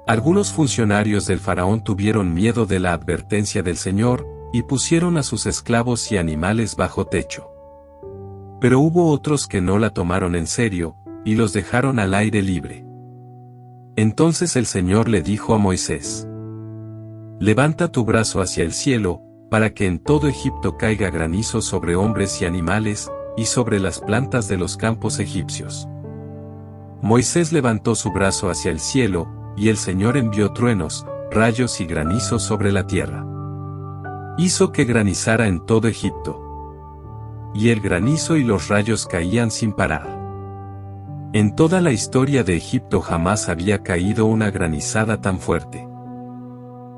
Algunos funcionarios del faraón tuvieron miedo de la advertencia del Señor, y pusieron a sus esclavos y animales bajo techo. Pero hubo otros que no la tomaron en serio, y los dejaron al aire libre. Entonces el Señor le dijo a Moisés: levanta tu brazo hacia el cielo, para que en todo Egipto caiga granizo sobre hombres y animales, y sobre las plantas de los campos egipcios. Moisés levantó su brazo hacia el cielo, y el Señor envió truenos, rayos y granizo sobre la tierra. Hizo que granizara en todo Egipto. Y el granizo y los rayos caían sin parar. En toda la historia de Egipto jamás había caído una granizada tan fuerte.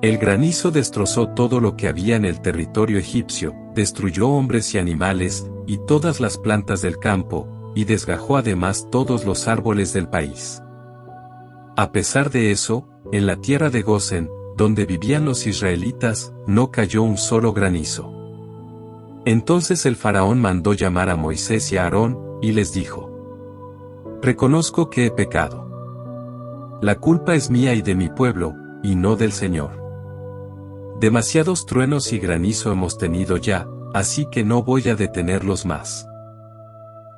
El granizo destrozó todo lo que había en el territorio egipcio, destruyó hombres y animales, y todas las plantas del campo, y desgajó además todos los árboles del país. A pesar de eso, en la tierra de Gosén, donde vivían los israelitas, no cayó un solo granizo. Entonces el faraón mandó llamar a Moisés y a Aarón, y les dijo: reconozco que he pecado. La culpa es mía y de mi pueblo, y no del Señor. Demasiados truenos y granizo hemos tenido ya, así que no voy a detenerlos más.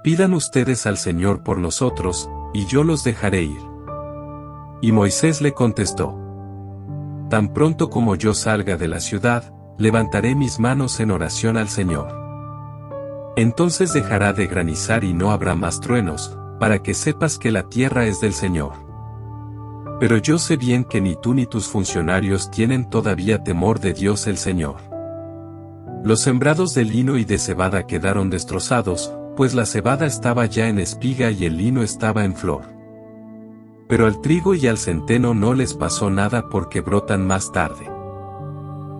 Pidan ustedes al Señor por nosotros, y yo los dejaré ir. Y Moisés le contestó: tan pronto como yo salga de la ciudad, levantaré mis manos en oración al Señor. Entonces dejará de granizar y no habrá más truenos, para que sepas que la tierra es del Señor. Pero yo sé bien que ni tú ni tus funcionarios tienen todavía temor de Dios el Señor. Los sembrados de lino y de cebada quedaron destrozados, pues la cebada estaba ya en espiga y el lino estaba en flor. Pero al trigo y al centeno no les pasó nada porque brotan más tarde.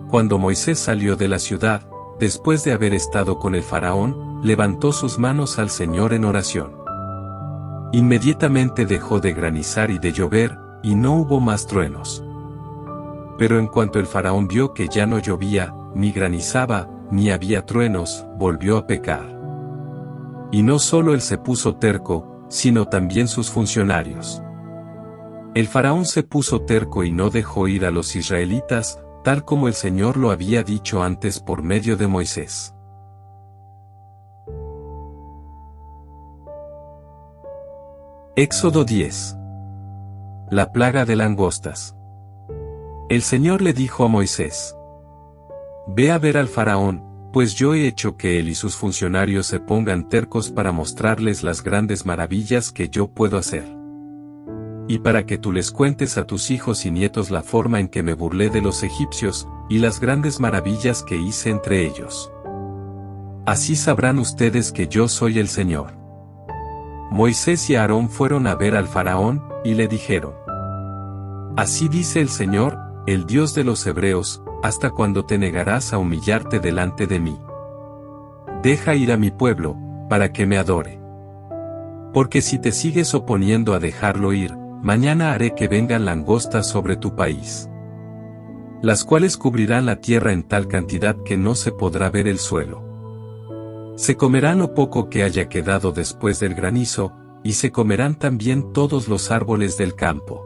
Cuando Moisés salió de la ciudad, después de haber estado con el faraón, levantó sus manos al Señor en oración. Inmediatamente dejó de granizar y de llover, y no hubo más truenos. Pero en cuanto el faraón vio que ya no llovía, ni granizaba, ni había truenos, volvió a pecar. Y no solo él se puso terco, sino también sus funcionarios. El faraón se puso terco y no dejó ir a los israelitas, tal como el Señor lo había dicho antes por medio de Moisés. Éxodo 10. La plaga de langostas. El Señor le dijo a Moisés: ve a ver al faraón, pues yo he hecho que él y sus funcionarios se pongan tercos para mostrarles las grandes maravillas que yo puedo hacer. Y para que tú les cuentes a tus hijos y nietos la forma en que me burlé de los egipcios, y las grandes maravillas que hice entre ellos. Así sabrán ustedes que yo soy el Señor. Moisés y Aarón fueron a ver al faraón, y le dijeron: así dice el Señor, el Dios de los hebreos, ¿hasta cuándo te negarás a humillarte delante de mí? Deja ir a mi pueblo, para que me adore. Porque si te sigues oponiendo a dejarlo ir, mañana haré que vengan langostas sobre tu país, las cuales cubrirán la tierra en tal cantidad que no se podrá ver el suelo. Se comerán lo poco que haya quedado después del granizo, y se comerán también todos los árboles del campo.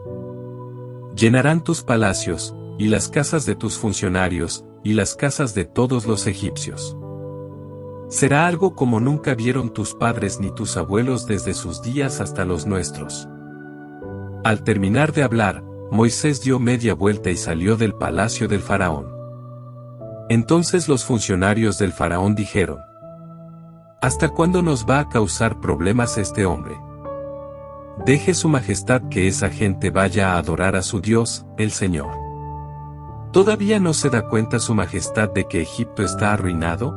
Llenarán tus palacios, y las casas de tus funcionarios, y las casas de todos los egipcios. Será algo como nunca vieron tus padres ni tus abuelos desde sus días hasta los nuestros. Al terminar de hablar, Moisés dio media vuelta y salió del palacio del faraón. Entonces los funcionarios del faraón dijeron: ¿hasta cuándo nos va a causar problemas este hombre? Deje su majestad que esa gente vaya a adorar a su Dios, el Señor. ¿Todavía no se da cuenta su majestad de que Egipto está arruinado?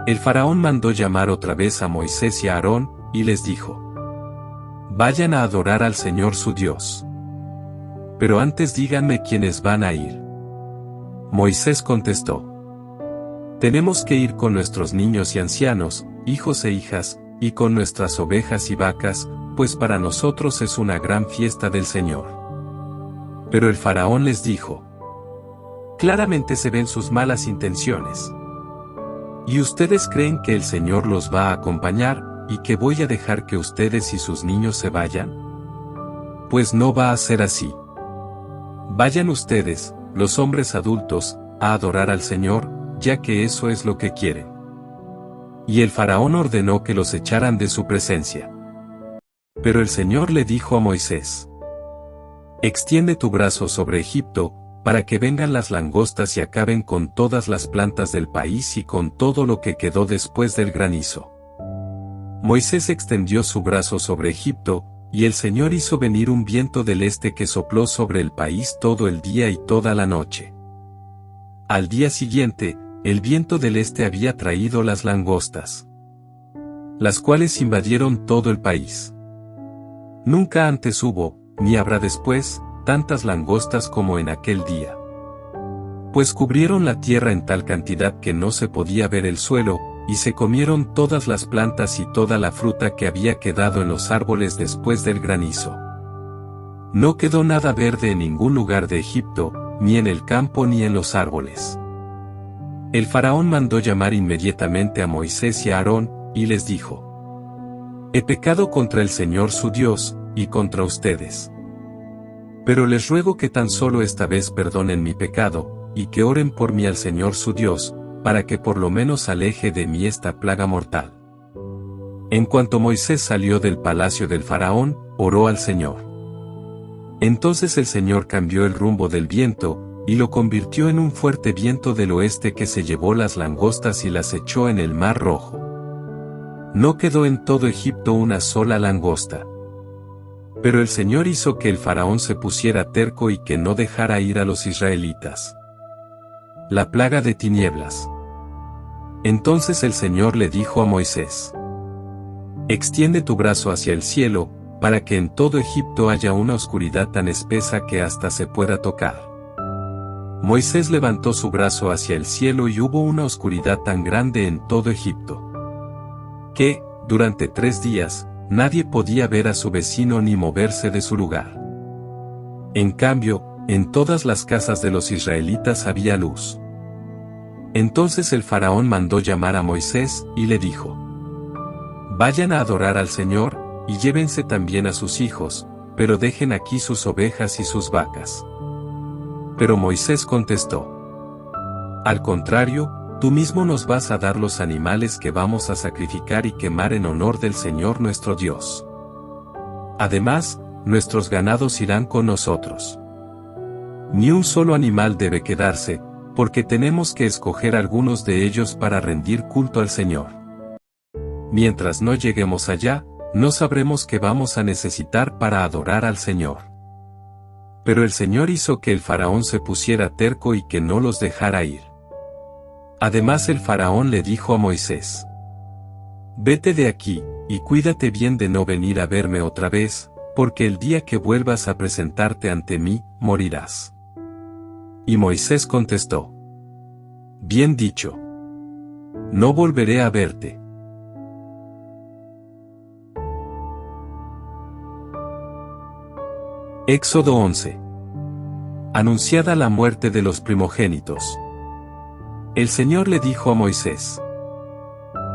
El faraón mandó llamar otra vez a Moisés y a Aarón, y les dijo: vayan a adorar al Señor su Dios. Pero antes díganme quiénes van a ir. Moisés contestó: tenemos que ir con nuestros niños y ancianos, hijos e hijas, y con nuestras ovejas y vacas, pues para nosotros es una gran fiesta del Señor. Pero el faraón les dijo: claramente se ven sus malas intenciones. ¿Y ustedes creen que el Señor los va a acompañar, y que voy a dejar que ustedes y sus niños se vayan? Pues no va a ser así. Vayan ustedes, los hombres adultos, a adorar al Señor, ya que eso es lo que quieren. Y el faraón ordenó que los echaran de su presencia. Pero el Señor le dijo a Moisés: extiende tu brazo sobre Egipto, para que vengan las langostas y acaben con todas las plantas del país y con todo lo que quedó después del granizo. Moisés extendió su brazo sobre Egipto, y el Señor hizo venir un viento del este que sopló sobre el país todo el día y toda la noche. Al día siguiente, el viento del este había traído las langostas, las cuales invadieron todo el país. Nunca antes hubo, ni habrá después, tantas langostas como en aquel día. Pues cubrieron la tierra en tal cantidad que no se podía ver el suelo, y se comieron todas las plantas y toda la fruta que había quedado en los árboles después del granizo. No quedó nada verde en ningún lugar de Egipto, ni en el campo ni en los árboles. El faraón mandó llamar inmediatamente a Moisés y a Aarón, y les dijo: he pecado contra el Señor su Dios, y contra ustedes. Pero les ruego que tan solo esta vez perdonen mi pecado, y que oren por mí al Señor su Dios, para que por lo menos aleje de mí esta plaga mortal. En cuanto Moisés salió del palacio del faraón, oró al Señor. Entonces el Señor cambió el rumbo del viento, y lo convirtió en un fuerte viento del oeste que se llevó las langostas y las echó en el Mar Rojo. No quedó en todo Egipto una sola langosta. Pero el Señor hizo que el faraón se pusiera terco y que no dejara ir a los israelitas. La plaga de tinieblas. Entonces el Señor le dijo a Moisés: extiende tu brazo hacia el cielo, para que en todo Egipto haya una oscuridad tan espesa que hasta se pueda tocar. Moisés levantó su brazo hacia el cielo y hubo una oscuridad tan grande en todo Egipto, que, durante 3 días, nadie podía ver a su vecino ni moverse de su lugar. En cambio, en todas las casas de los israelitas había luz. Entonces el faraón mandó llamar a Moisés, y le dijo: vayan a adorar al Señor, y llévense también a sus hijos, pero dejen aquí sus ovejas y sus vacas. Pero Moisés contestó: al contrario, tú mismo nos vas a dar los animales que vamos a sacrificar y quemar en honor del Señor nuestro Dios. Además, nuestros ganados irán con nosotros. Ni un solo animal debe quedarse, porque tenemos que escoger algunos de ellos para rendir culto al Señor. Mientras no lleguemos allá, no sabremos qué vamos a necesitar para adorar al Señor. Pero el Señor hizo que el faraón se pusiera terco y que no los dejara ir. Además el faraón le dijo a Moisés: vete de aquí, y cuídate bien de no venir a verme otra vez, porque el día que vuelvas a presentarte ante mí, morirás. Y Moisés contestó: bien dicho. No volveré a verte. Éxodo 11. Anunciada la muerte de los primogénitos. El Señor le dijo a Moisés: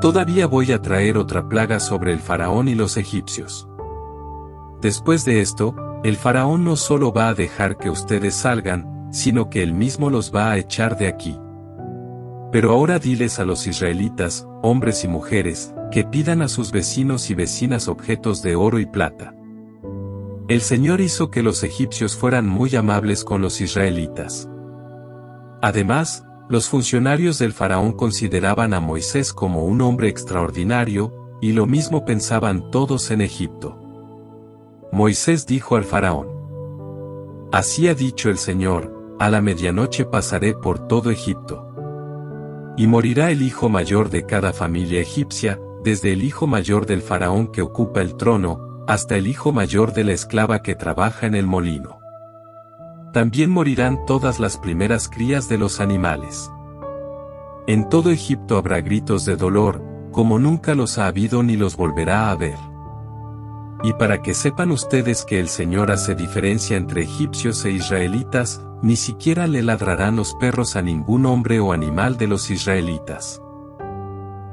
todavía voy a traer otra plaga sobre el faraón y los egipcios. Después de esto, el faraón no solo va a dejar que ustedes salgan, sino que él mismo los va a echar de aquí. Pero ahora diles a los israelitas, hombres y mujeres, que pidan a sus vecinos y vecinas objetos de oro y plata. El Señor hizo que los egipcios fueran muy amables con los israelitas. Además, los funcionarios del faraón consideraban a Moisés como un hombre extraordinario, y lo mismo pensaban todos en Egipto. Moisés dijo al faraón: así ha dicho el Señor, a la medianoche pasaré por todo Egipto. Y morirá el hijo mayor de cada familia egipcia, desde el hijo mayor del faraón que ocupa el trono, hasta el hijo mayor de la esclava que trabaja en el molino. También morirán todas las primeras crías de los animales. En todo Egipto habrá gritos de dolor, como nunca los ha habido ni los volverá a haber. Y para que sepan ustedes que el Señor hace diferencia entre egipcios e israelitas, ni siquiera le ladrarán los perros a ningún hombre o animal de los israelitas.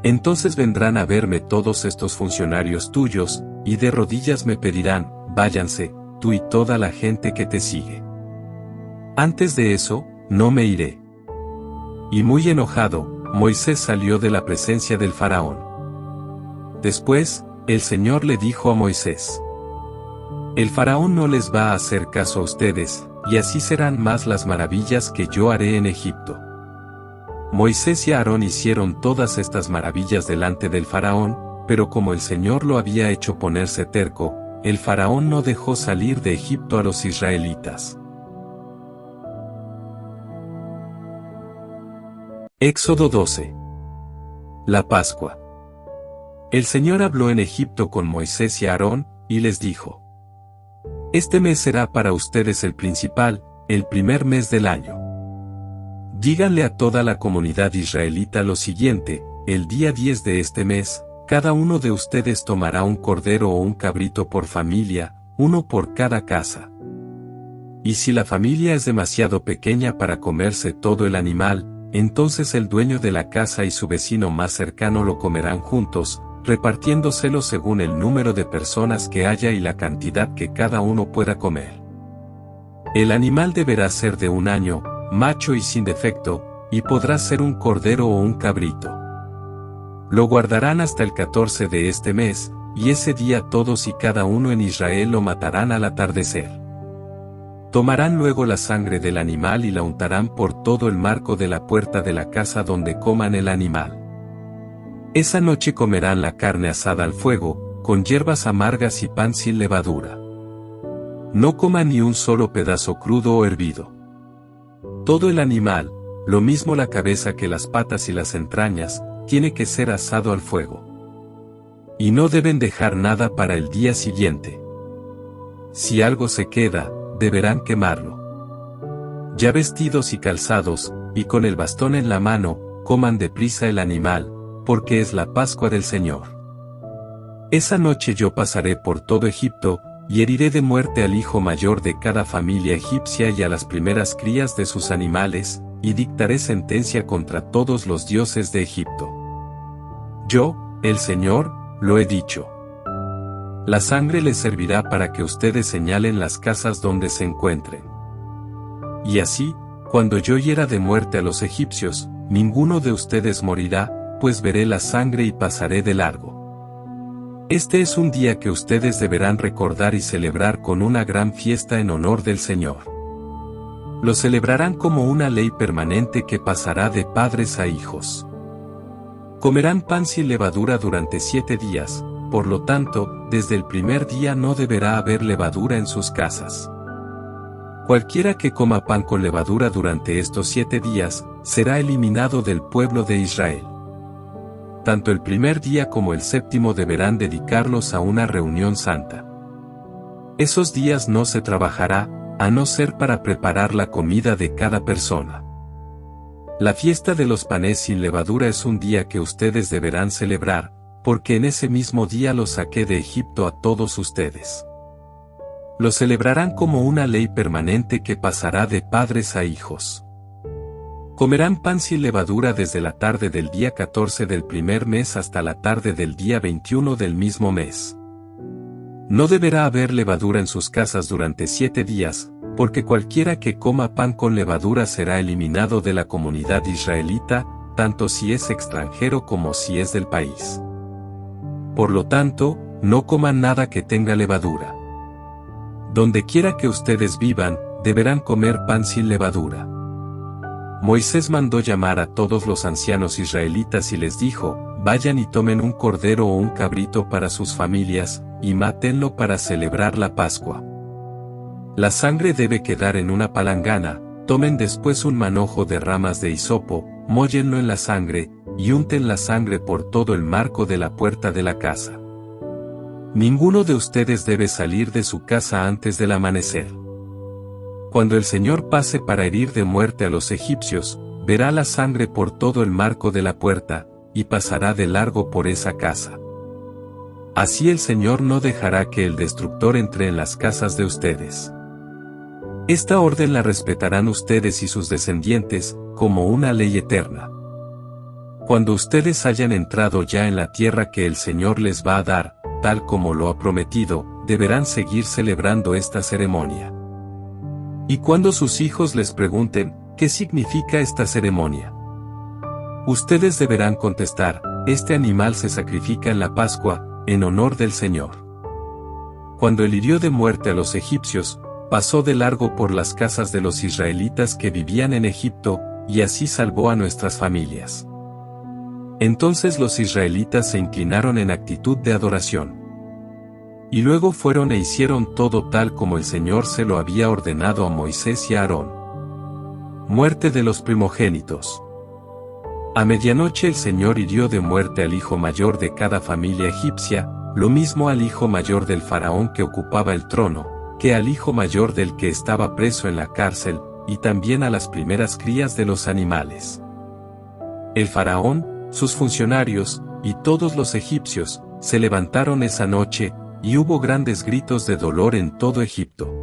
Entonces vendrán a verme todos estos funcionarios tuyos, y de rodillas me pedirán, váyanse, tú y toda la gente que te sigue. Antes de eso, no me iré. Y muy enojado, Moisés salió de la presencia del faraón. Después, el Señor le dijo a Moisés: el faraón no les va a hacer caso a ustedes, y así serán más las maravillas que yo haré en Egipto. Moisés y Aarón hicieron todas estas maravillas delante del faraón, pero como el Señor lo había hecho ponerse terco, el faraón no dejó salir de Egipto a los israelitas. Éxodo 12. La Pascua. El Señor habló en Egipto con Moisés y Aarón, y les dijo: este mes será para ustedes el principal, el primer mes del año. Díganle a toda la comunidad israelita lo siguiente: el día 10 de este mes, cada uno de ustedes tomará un cordero o un cabrito por familia, uno por cada casa. Y si la familia es demasiado pequeña para comerse todo el animal, entonces el dueño de la casa y su vecino más cercano lo comerán juntos, repartiéndoselo según el número de personas que haya y la cantidad que cada uno pueda comer. El animal deberá ser de un año, macho y sin defecto, y podrá ser un cordero o un cabrito. Lo guardarán hasta el 14 de este mes, y ese día todos y cada uno en Israel lo matarán al atardecer. Tomarán luego la sangre del animal y la untarán por todo el marco de la puerta de la casa donde coman el animal. Esa noche comerán la carne asada al fuego, con hierbas amargas y pan sin levadura. No coman ni un solo pedazo crudo o hervido. Todo el animal, lo mismo la cabeza que las patas y las entrañas, tiene que ser asado al fuego. Y no deben dejar nada para el día siguiente. Si algo se queda, deberán quemarlo. Ya vestidos y calzados, y con el bastón en la mano, coman deprisa el animal, porque es la Pascua del Señor. Esa noche yo pasaré por todo Egipto, y heriré de muerte al hijo mayor de cada familia egipcia y a las primeras crías de sus animales, y dictaré sentencia contra todos los dioses de Egipto. Yo, el Señor, lo he dicho. La sangre les servirá para que ustedes señalen las casas donde se encuentren. Y así, cuando yo hiera de muerte a los egipcios, ninguno de ustedes morirá, pues veré la sangre y pasaré de largo. Este es un día que ustedes deberán recordar y celebrar con una gran fiesta en honor del Señor. Lo celebrarán como una ley permanente que pasará de padres a hijos. Comerán pan sin levadura durante 7 días, por lo tanto, desde el primer día no deberá haber levadura en sus casas. Cualquiera que coma pan con levadura durante estos 7 días, será eliminado del pueblo de Israel. Tanto el primer día como el séptimo deberán dedicarlos a una reunión santa. Esos días no se trabajará, a no ser para preparar la comida de cada persona. La fiesta de los panes sin levadura es un día que ustedes deberán celebrar, porque en ese mismo día los saqué de Egipto a todos ustedes. Lo celebrarán como una ley permanente que pasará de padres a hijos. Comerán pan sin levadura desde la tarde del día 14 del primer mes hasta la tarde del día 21 del mismo mes. No deberá haber levadura en sus casas durante 7 días, porque cualquiera que coma pan con levadura será eliminado de la comunidad israelita, tanto si es extranjero como si es del país. Por lo tanto, no coman nada que tenga levadura. Donde quiera que ustedes vivan, deberán comer pan sin levadura. Moisés mandó llamar a todos los ancianos israelitas y les dijo: vayan y tomen un cordero o un cabrito para sus familias, y mátenlo para celebrar la Pascua. La sangre debe quedar en una palangana, Tomen después un manojo de ramas de hisopo, móllenlo en la sangre, y unten la sangre por todo el marco de la puerta de la casa. Ninguno de ustedes debe salir de su casa antes del amanecer. Cuando el Señor pase para herir de muerte a los egipcios, verá la sangre por todo el marco de la puerta, y pasará de largo por esa casa. Así el Señor no dejará que el destructor entre en las casas de ustedes. Esta orden la respetarán ustedes y sus descendientes, como una ley eterna. Cuando ustedes hayan entrado ya en la tierra que el Señor les va a dar, tal como lo ha prometido, deberán seguir celebrando esta ceremonia. Y cuando sus hijos les pregunten, ¿qué significa esta ceremonia? Ustedes deberán contestar, este animal se sacrifica en la Pascua, en honor del Señor. Cuando él hirió de muerte a los egipcios, pasó de largo por las casas de los israelitas que vivían en Egipto, y así salvó a nuestras familias. Entonces los israelitas se inclinaron en actitud de adoración. Y luego fueron e hicieron todo tal como el Señor se lo había ordenado a Moisés y a Aarón. Muerte de los primogénitos. A medianoche el Señor hirió de muerte al hijo mayor de cada familia egipcia, lo mismo al hijo mayor del faraón que ocupaba el trono, que al hijo mayor del que estaba preso en la cárcel, y también a las primeras crías de los animales. El faraón, sus funcionarios, y todos los egipcios, se levantaron esa noche, y hubo grandes gritos de dolor en todo Egipto.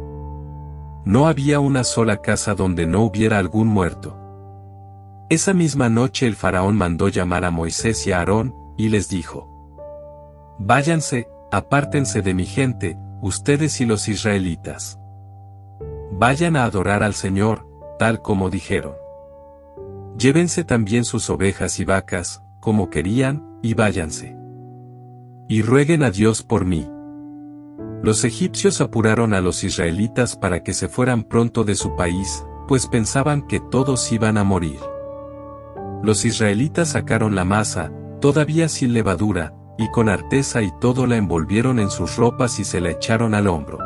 No había una sola casa donde no hubiera algún muerto. Esa misma noche el faraón mandó llamar a Moisés y a Aarón, y les dijo: Váyanse, apártense de mi gente, ustedes y los israelitas. Vayan a adorar al Señor, tal como dijeron. Llévense también sus ovejas y vacas, como querían, y váyanse. Y rueguen a Dios por mí. Los egipcios apuraron a los israelitas para que se fueran pronto de su país, pues pensaban que todos iban a morir. Los israelitas sacaron la masa, todavía sin levadura, y con arteza y todo la envolvieron en sus ropas y se la echaron al hombro.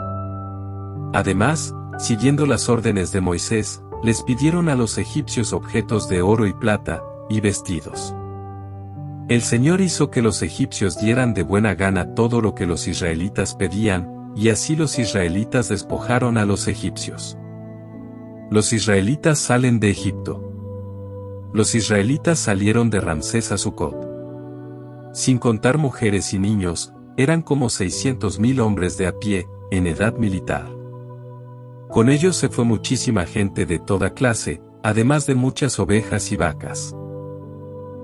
Además, siguiendo las órdenes de Moisés, les pidieron a los egipcios objetos de oro y plata, y vestidos. El Señor hizo que los egipcios dieran de buena gana todo lo que los israelitas pedían, y así los israelitas despojaron a los egipcios. Los israelitas salen de Egipto. Los israelitas salieron de Ramsés a Sucot. Sin contar mujeres y niños, eran como 600,000 hombres de a pie, en edad militar. Con ellos se fue muchísima gente de toda clase, además de muchas ovejas y vacas.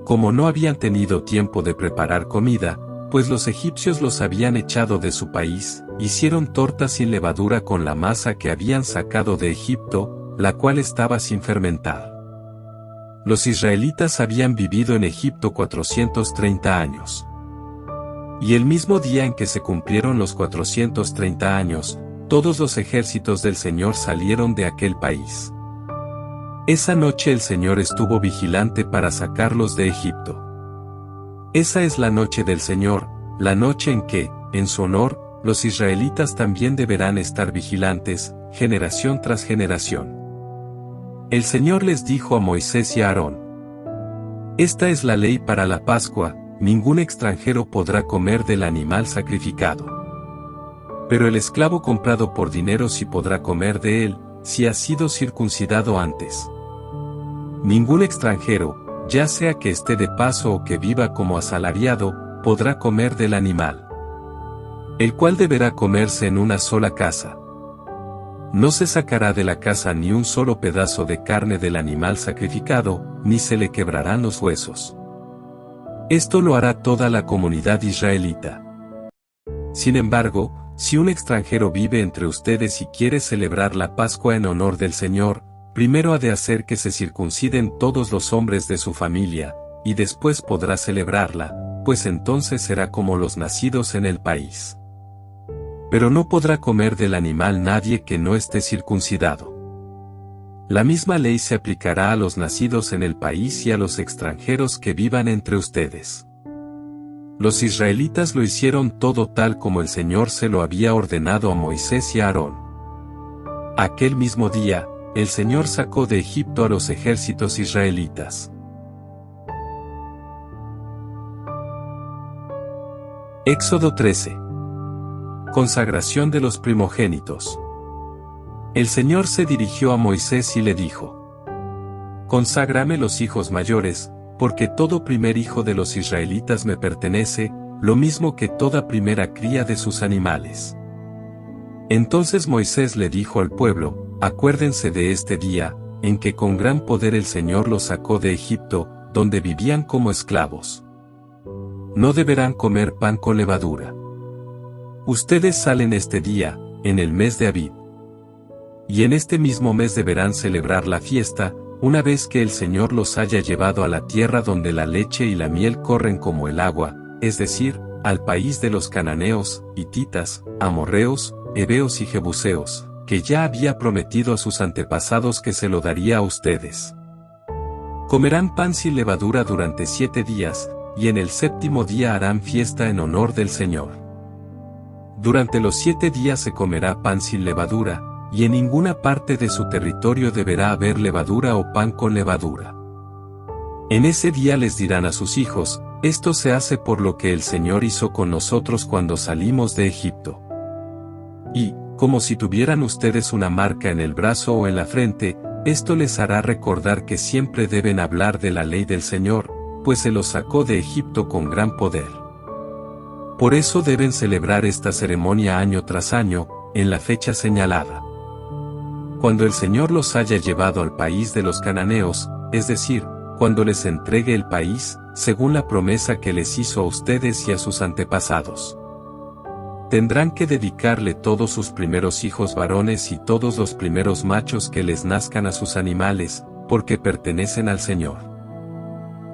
Como no habían tenido tiempo de preparar comida, pues los egipcios los habían echado de su país, hicieron tortas sin levadura con la masa que habían sacado de Egipto, la cual estaba sin fermentar. Los israelitas habían vivido en Egipto 430 años. Y el mismo día en que se cumplieron los 430 años, todos los ejércitos del Señor salieron de aquel país. Esa noche el Señor estuvo vigilante para sacarlos de Egipto. Esa es la noche del Señor, la noche en que, en su honor, los israelitas también deberán estar vigilantes, generación tras generación. El Señor les dijo a Moisés y a Aarón: Esta es la ley para la Pascua, ningún extranjero podrá comer del animal sacrificado. Pero el esclavo comprado por dinero sí podrá comer de él, si ha sido circuncidado antes. Ningún extranjero, ya sea que esté de paso o que viva como asalariado, podrá comer del animal, el cual deberá comerse en una sola casa. No se sacará de la casa ni un solo pedazo de carne del animal sacrificado, ni se le quebrarán los huesos. Esto lo hará toda la comunidad israelita. Sin embargo, si un extranjero vive entre ustedes y quiere celebrar la Pascua en honor del Señor, primero ha de hacer que se circunciden todos los hombres de su familia, y después podrá celebrarla, pues entonces será como los nacidos en el país. Pero no podrá comer del animal nadie que no esté circuncidado. La misma ley se aplicará a los nacidos en el país y a los extranjeros que vivan entre ustedes. Los israelitas lo hicieron todo tal como el Señor se lo había ordenado a Moisés y a Aarón. Aquel mismo día, el Señor sacó de Egipto a los ejércitos israelitas. Éxodo 13. Consagración de los primogénitos. El Señor se dirigió a Moisés y le dijo: Conságrame los hijos mayores, porque todo primer hijo de los israelitas me pertenece, lo mismo que toda primera cría de sus animales. Entonces Moisés le dijo al pueblo: Acuérdense de este día, en que con gran poder el Señor los sacó de Egipto, donde vivían como esclavos. No deberán comer pan con levadura. Ustedes salen este día, en el mes de Abib. Y en este mismo mes deberán celebrar la fiesta, una vez que el Señor los haya llevado a la tierra donde la leche y la miel corren como el agua, es decir, al país de los cananeos, hititas, amorreos, heveos y jebuseos, que ya había prometido a sus antepasados que se lo daría a ustedes. Comerán pan sin levadura durante 7 días, y en el 7º día harán fiesta en honor del Señor. Durante los 7 días se comerá pan sin levadura, y en ninguna parte de su territorio deberá haber levadura o pan con levadura. En ese día les dirán a sus hijos: esto se hace por lo que el Señor hizo con nosotros cuando salimos de Egipto. Y, como si tuvieran ustedes una marca en el brazo o en la frente, esto les hará recordar que siempre deben hablar de la ley del Señor, pues se los sacó de Egipto con gran poder. Por eso deben celebrar esta ceremonia año tras año, en la fecha señalada. Cuando el Señor los haya llevado al país de los cananeos, es decir, cuando les entregue el país, según la promesa que les hizo a ustedes y a sus antepasados. Tendrán que dedicarle todos sus primeros hijos varones y todos los primeros machos que les nazcan a sus animales, porque pertenecen al Señor.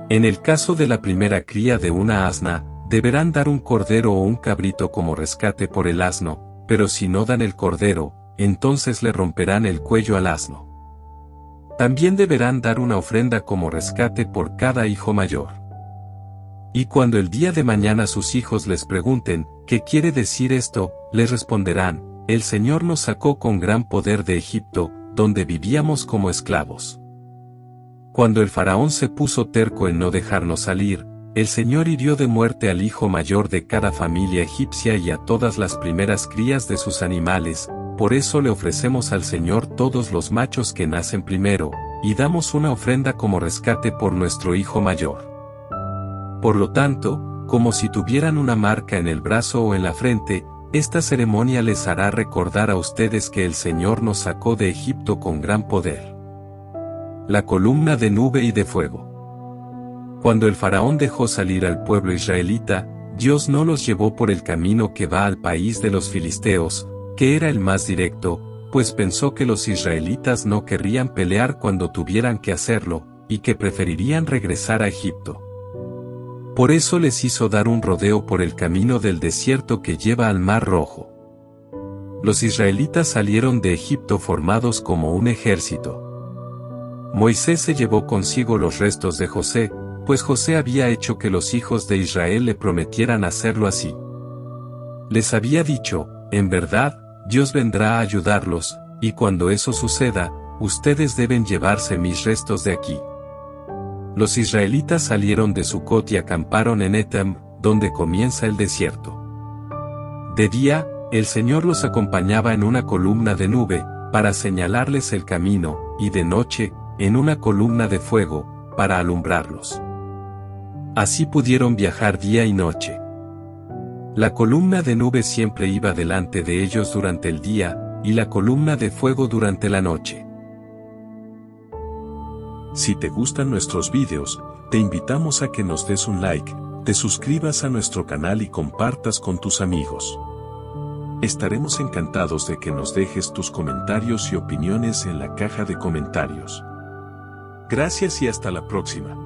En el caso de la primera cría de una asna, deberán dar un cordero o un cabrito como rescate por el asno, pero si no dan el cordero, entonces le romperán el cuello al asno. También deberán dar una ofrenda como rescate por cada hijo mayor. Y cuando el día de mañana sus hijos les pregunten: ¿qué quiere decir esto?, les responderán: el Señor nos sacó con gran poder de Egipto, donde vivíamos como esclavos. Cuando el faraón se puso terco en no dejarnos salir, el Señor hirió de muerte al hijo mayor de cada familia egipcia y a todas las primeras crías de sus animales. Por eso le ofrecemos al Señor todos los machos que nacen primero, y damos una ofrenda como rescate por nuestro hijo mayor. Por lo tanto, como si tuvieran una marca en el brazo o en la frente, esta ceremonia les hará recordar a ustedes que el Señor nos sacó de Egipto con gran poder. La columna de nube y de fuego. Cuando el faraón dejó salir al pueblo israelita, Dios no los llevó por el camino que va al país de los filisteos, que era el más directo, pues pensó que los israelitas no querrían pelear cuando tuvieran que hacerlo, y que preferirían regresar a Egipto. Por eso les hizo dar un rodeo por el camino del desierto que lleva al Mar Rojo. Los israelitas salieron de Egipto formados como un ejército. Moisés se llevó consigo los restos de José, pues José había hecho que los hijos de Israel le prometieran hacerlo así. Les había dicho: en verdad, Dios vendrá a ayudarlos, y cuando eso suceda, ustedes deben llevarse mis restos de aquí. Los israelitas salieron de Sucot y acamparon en Etam, donde comienza el desierto. De día, el Señor los acompañaba en una columna de nube, para señalarles el camino, y de noche, en una columna de fuego, para alumbrarlos. Así pudieron viajar día y noche. La columna de nube siempre iba delante de ellos durante el día, y la columna de fuego durante la noche. Si te gustan nuestros vídeos, te invitamos a que nos des un like, te suscribas a nuestro canal y compartas con tus amigos. Estaremos encantados de que nos dejes tus comentarios y opiniones en la caja de comentarios. Gracias y hasta la próxima.